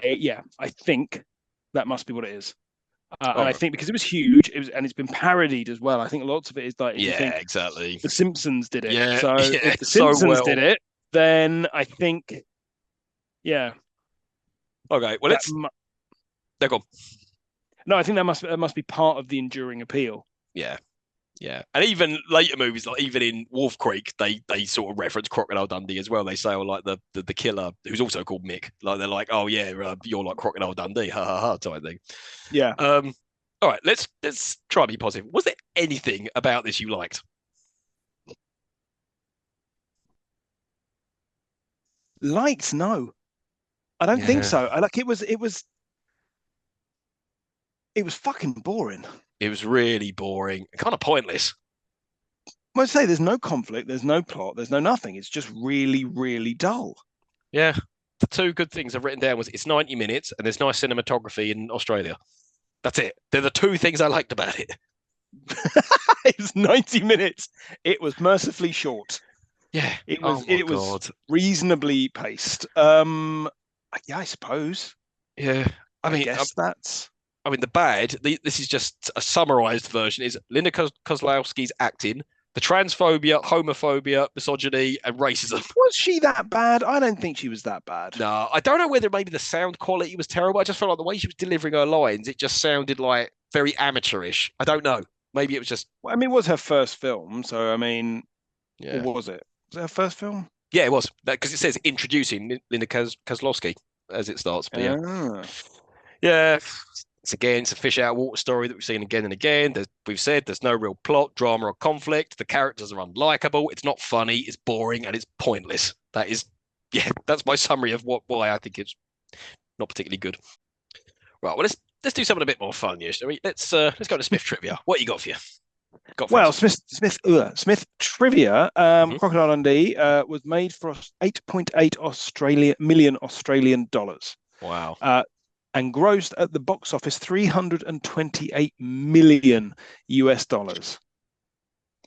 think that must be what it is. And I Oh, think because it was huge, and it's been parodied as well. I think lots of it is like if you yeah, think exactly. The Simpsons did it, Yeah, so yeah, if The so Simpsons well. did it, then I think, yeah, Okay, well that let's. They're gone. no, I think that must be part of the enduring appeal. Yeah, yeah, and even later movies, like even in Wolf Creek, they sort of reference Crocodile Dundee as well. They say, "Oh, like the killer, who's also called Mick." Like they're like, "Oh yeah, you're like Crocodile Dundee," ha ha ha, type thing. Yeah, Um, all right, let's try and be positive. Was there anything about this you liked? liked no, I don't think Yeah, so. I like it was fucking boring. it was really boring, kind of pointless. I say there's no conflict, there's no plot, there's no nothing. It's just really, really dull. Yeah, the two good things I've written down was it's 90 minutes and there's nice cinematography in Australia. That's it. They're the two things I liked about it. It was 90 minutes. It was mercifully short. Yeah. It Oh was my it was God. reasonably paced. Yeah, I suppose. Yeah. I I mean, I, guess that's I mean, this is just a summarized version, is Linda Kozlowski's acting, the transphobia, homophobia, misogyny, and racism. was she that bad? I don't think she was that bad. No, I don't know whether maybe the sound quality was terrible. I just felt like the way she was delivering her lines, it just sounded like very amateurish. I don't know. Maybe it was just, Well, I mean, it was her first film, so I mean, or yeah. was it? Was it her first film? Yeah, it was. Because it says introducing Linda Kozlowski as it starts. But yeah. Ah. Yeah, it's a fish out of water story that we've seen again and again. We've said there's no real plot, drama, or conflict. The characters are unlikable. It's not funny. It's boring and it's pointless. That is, yeah, that's my summary of why I think it's not particularly good. Right, well let's do something a bit more fun, yeah, shall we? Let's go to Smith trivia. What you got for you? Got for Well, us? Smith trivia. Mm-hmm. Crocodile Dundee was made for 8.8 million Australian dollars. Wow, Uh, and grossed at the box office 328 million US dollars.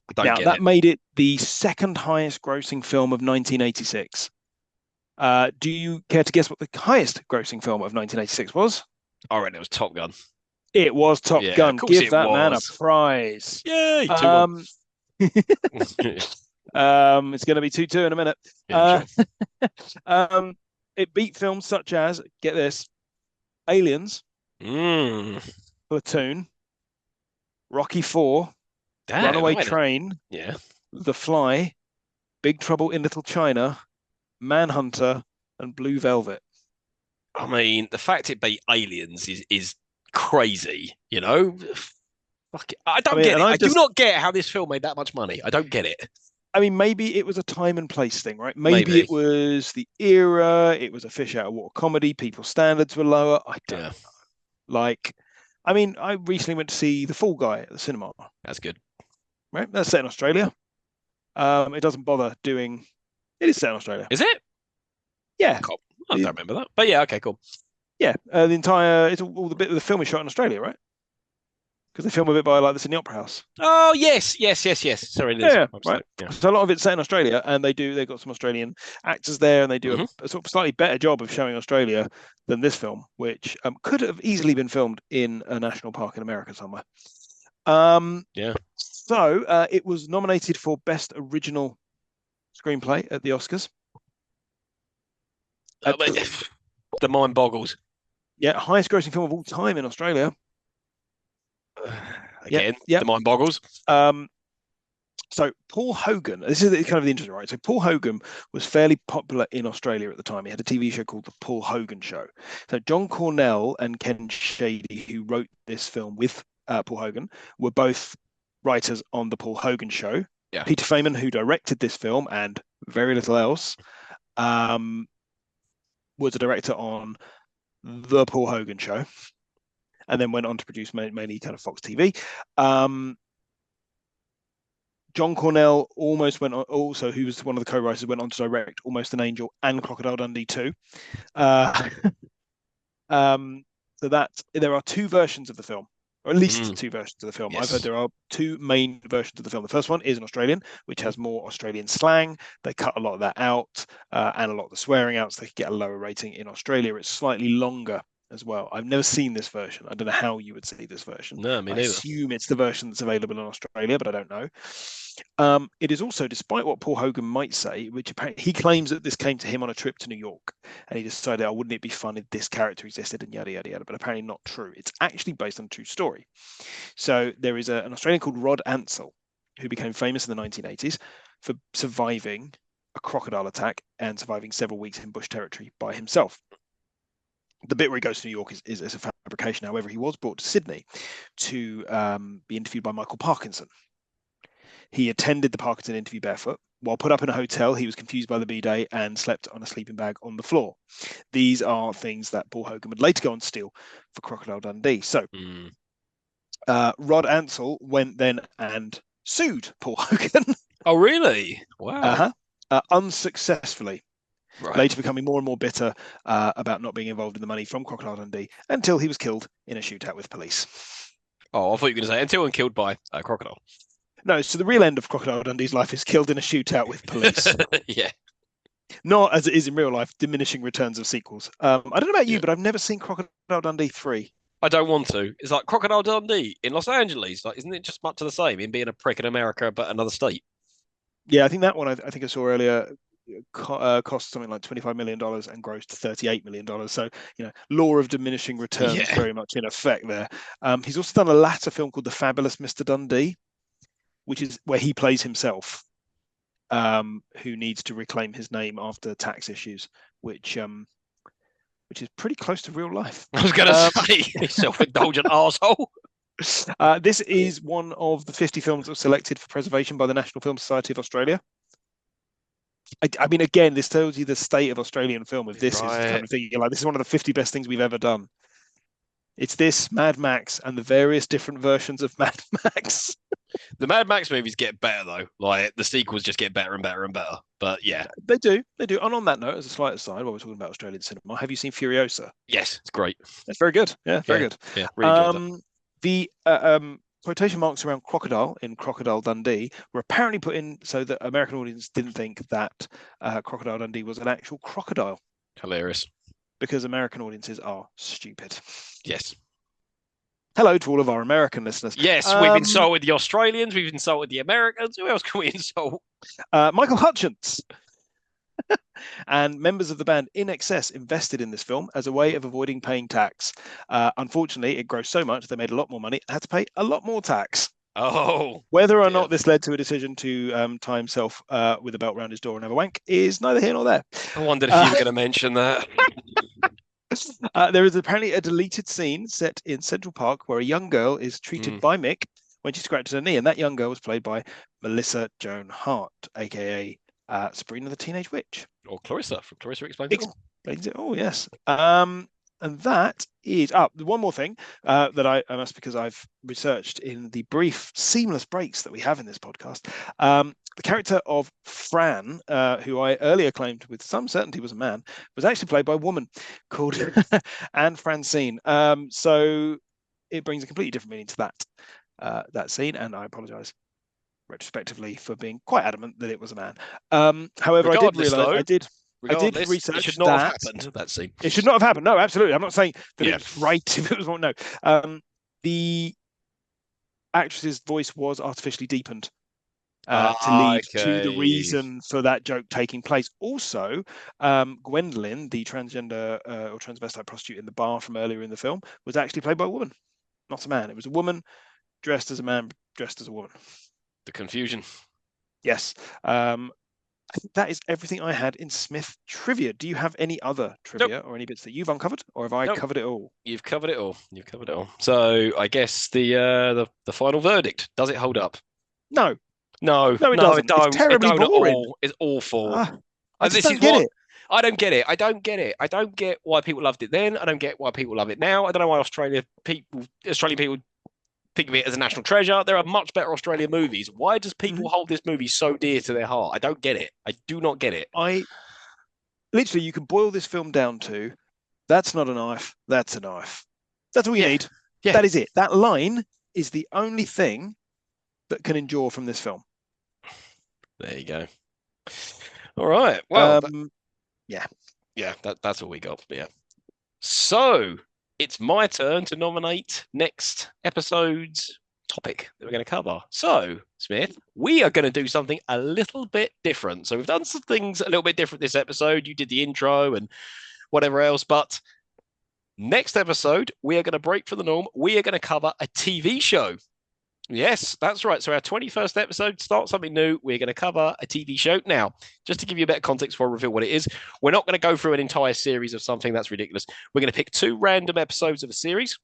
I don't Now, get that it. made it the second highest grossing film of 1986. Do you care to guess what the highest grossing film of 1986 was? I reckon it was Top Gun. It was Top Yeah, of Gun. course Give it that man a was. prize. Yay, 2-1. Um, it's going to be 2-2 in a minute. Yeah, I'm Uh, sure. um, it beat films such as, get this, Aliens, Mm. Platoon, Rocky 4, Damn, Runaway I don't. Train, Yeah. The Fly, Big Trouble in Little China, Manhunter, and Blue Velvet. I mean, the fact it beat Aliens is crazy, you know? Fuck it. I I don't mean, get and it. I I've do just, not get how this film made that much money. I don't get it. I mean, maybe it was a time and place thing, right? Maybe Maybe. it was the era, it was a fish out of water comedy, people's standards were lower. I don't Yeah, like. I mean, I recently went to see The Fall Guy at the cinema, that's good. right? That's set in Australia. It doesn't bother doing. It is set in Australia. Is it? Yeah, Cool. I it- don't remember that. But yeah, okay, cool. yeah. The entire it's all the bit of the film is shot in Australia, right? Because they film a bit by like the Sydney Opera House. Oh, yes, yes, yes, yes. Sorry, it is. Yeah, right. Absolutely. Yeah. So a lot of it's set in Australia, and they've got some Australian actors there, and they do Hmm. a sort of slightly better job of showing Australia than this film, which could have easily been filmed in a national park in America somewhere. Yeah. So it was nominated for Best Original Screenplay at the Oscars. I mean, the mind boggles. Yeah, highest grossing film of all time in Australia. Yep, Again, the yep. mind boggles. Um, so Paul Hogan, this is kind of the interesting, right? So Paul Hogan was fairly popular in Australia at the time. He had a TV show called The Paul Hogan Show. So John Cornell and Ken Shady, who wrote this film with Paul Hogan, were both writers on The Paul Hogan Show. Yeah. Peter Feynman, who directed this film and very little else, um, was a director on The Paul Hogan Show, and then went on to produce mainly kind of Fox TV. John Cornell almost went on, also, who was one of the co-writers, went on to direct Almost an Angel and Crocodile Dundee 2. Uh, um, so that there are two versions of the film, or at least two versions of the film. I've heard Yes. there are two main versions of the film. The first one is an Australian, which has more Australian slang. They cut a lot of that out and a lot of the swearing out, so they could get a lower rating. In Australia, it's slightly longer as well. I've never seen this version. I don't know how you would see this version. No, me I neither. assume it's the version that's available in Australia, but I don't know. It is also, despite what Paul Hogan might say, which apparently he claims that this came to him on a trip to New York, and he decided, oh, wouldn't it be fun if this character existed, and yada yada yada. But apparently not true. It's actually based on a true story. So there is an Australian called Rod Ansell, who became famous in the 1980s for surviving a crocodile attack and surviving several weeks in bush territory by himself. The bit where he goes to New York is a fabrication. However, he was brought to Sydney to be interviewed by Michael Parkinson. He attended the Parkinson interview barefoot. While put up in a hotel, he was confused by the B-Day and slept on a sleeping bag on the floor. These are things that Paul Hogan would later go on to steal for Crocodile Dundee. So Rod Ansell went then and sued Paul Hogan. Oh, really? Wow. Unsuccessfully. Right. Later becoming more and more bitter about not being involved in the money from Crocodile Dundee until he was killed in a shootout with police. Oh, I thought you were going to say until and killed by a crocodile. No, so the real end of Crocodile Dundee's life is killed in a shootout with police. Yeah. Not as it is in real life, diminishing returns of sequels. I don't know about you, Yeah. but I've never seen Crocodile Dundee 3. I don't want to. It's like Crocodile Dundee in Los Angeles. Like, isn't it just much of the same in being a prick in America, but another state? Yeah, I think that one I think I saw earlier cost something like $25 million and grossed $38 million. So, law of diminishing returns Yeah. very much in effect there. He's also done a latter film called The Fabulous Mr. Dundee, which is where he plays himself, who needs to reclaim his name after tax issues, which is pretty close to real life. I was going to say, he's self-indulgent arsehole. This is one of the 50 films that were selected for preservation by the National Film Society of Australia. I mean, again, this tells you the state of Australian film. If this is kind of thing, you're like, this is one of the 50 best things we've ever done. It's this, Mad Max, and the various different versions of Mad Max. The Mad Max movies get better though. Like the sequels just get better and better and better. But yeah, they do. And on that note, as a slight aside, while we're talking about Australian cinema, have you seen Furiosa? Yes, it's great. It's very good. Yeah, very good. Yeah, really enjoyed that. The quotation marks around crocodile in Crocodile Dundee were apparently put in so that American audience didn't think that Crocodile Dundee was an actual crocodile. Hilarious. Because American audiences are stupid. Yes. Hello to all of our American listeners. Yes, we've insulted the Australians, we've insulted the Americans. Who else can we insult? Michael Hutchence and members of the band In Excess invested in this film as a way of avoiding paying tax. Unfortunately, it grossed so much they made a lot more money and had to pay a lot more tax. Oh. Whether or not this led to a decision to tie himself with a belt around his door and have a wank is neither here nor there. I wondered if you were going to mention that. There is apparently a deleted scene set in Central Park where a young girl is treated by Mick when she scratches her knee, and that young girl was played by Melissa Joan Hart, aka Sabrina the Teenage Witch. Or Clarissa from Clarissa Explains It All. Explains It All, yes. And that is one more thing that I must, because I've researched in the brief, seamless breaks that we have in this podcast. The character of Fran, who I earlier claimed with some certainty was a man, was actually played by a woman called Anne Francine. So it brings a completely different meaning to that scene, and I apologise retrospectively for being quite adamant that it was a man. However, Regardless, I did research it should not have happened, that scene. It should not have happened. No, absolutely. I'm not saying that it's right if it was wrong. No. The actress's voice was artificially deepened to lead to the reason for that joke taking place. Also, Gwendolyn, the transgender or transvestite prostitute in the bar from earlier in the film, was actually played by a woman, not a man. It was a woman dressed as a man, dressed as a woman. The confusion. Yes. I think that is everything I had in Smith trivia. Do you have any other trivia or any bits that you've uncovered, or have I covered it all? You've covered it all. You've covered it all. So I guess the final verdict, does it hold up? No. No, No, it no, it doesn't. It's don't. It terribly don't at boring. all. It's awful. I just This is don't get what it. I don't get it. I don't get it. I don't get why people loved it then. I don't get why people love it now. I don't know why Australian people think of it as a national treasure. There are much better Australian movies. Why does people hold this movie so dear to their heart? I don't get it. I do not get it. I literally, you can boil this film down to that's not a knife, that's a knife. That's all you need. Yeah. That is it. That line is the only thing that can endure from this film. There you go. All right. Well, yeah. That's all we got. Yeah. So it's my turn to nominate next episode's topic that we're going to cover. So, Smith, we are going to do something a little bit different. So we've done some things a little bit different this episode. You did the intro and whatever else, but next episode, we are going to break from the norm. We are going to cover a TV show. Yes, that's right. So our 21st episode, start something new. We're going to cover a TV show. Now, just to give you a bit of context before I reveal what it is, we're not going to go through an entire series of something. That's ridiculous. We're going to pick 2 random episodes of a series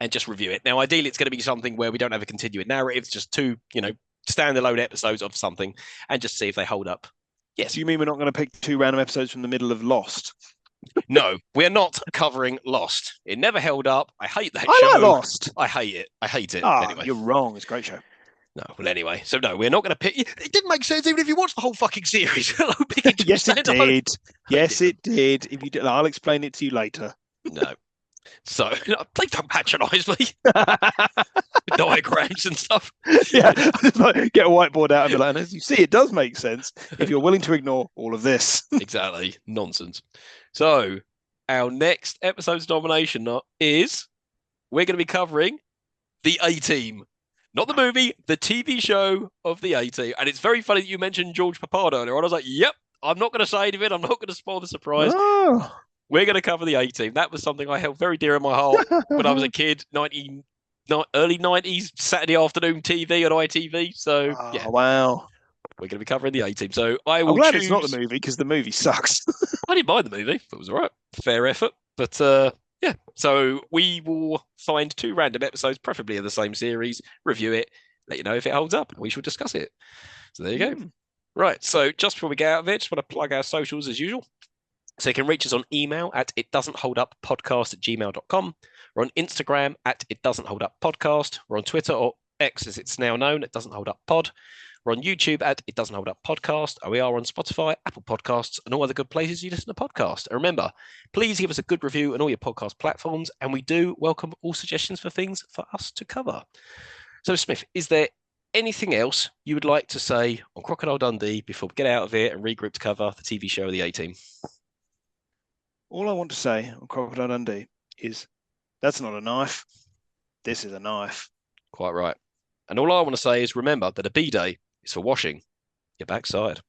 and just review it. Now, ideally, it's going to be something where we don't have a continuing narrative. It's just 2, standalone episodes of something and just see if they hold up. Yes. You mean we're not going to pick 2 random episodes from the middle of Lost? No, we're not covering Lost. It never held up. I hate that show. I like Lost. I hate it. Anyway. You're wrong. It's a great show. No, well, anyway. So, no, we're not going to pick... It didn't make sense even if you watched the whole fucking series. Yes, it did. Yes, it did. If you do, I'll explain it to you later. No. So, please don't patronise me. Diagrams and stuff. Yeah, get a whiteboard out and be like, and as you see, it does make sense if you're willing to ignore all of this. Exactly. Nonsense. So, our next episode's nomination is we're going to be covering The A-Team. Not the movie, the TV show of The A-Team. And it's very funny that you mentioned George Papard earlier on. I was like, yep, I'm not going to say anything. I'm not going to spoil the surprise. Oh. We're going to cover The A-Team. That was something I held very dear in my heart when I was a kid, early 90s, Saturday afternoon TV on ITV. So, yeah. Wow. We're going to be covering The A-Team. So I will I'm glad choose... it's not the movie because the movie sucks. I didn't mind the movie. It was all right. Fair effort. But yeah. So we will find 2 random episodes, preferably of the same series, review it, let you know if it holds up, and we shall discuss it. So there you go. Right. So just before we get out of it, just want to plug our socials as usual. So you can reach us on email at itdoesn'tholduppodcast@gmail.com. We're on Instagram at itdoesn'tholduppodcast. We're on Twitter, or X as it's now known, It Doesn't Hold Up Pod. We're on YouTube at It Doesn't Hold Up Podcast. And we are on Spotify, Apple Podcasts, and all other good places you listen to podcasts. And remember, please give us a good review on all your podcast platforms. And we do welcome all suggestions for things for us to cover. So, Smith, is there anything else you would like to say on Crocodile Dundee before we get out of here and regroup to cover the TV show of The A-Team? All I want to say on Crocodile Dundee is that's not a knife. This is a knife. Quite right. And all I want to say is remember that a B-day is for washing your backside.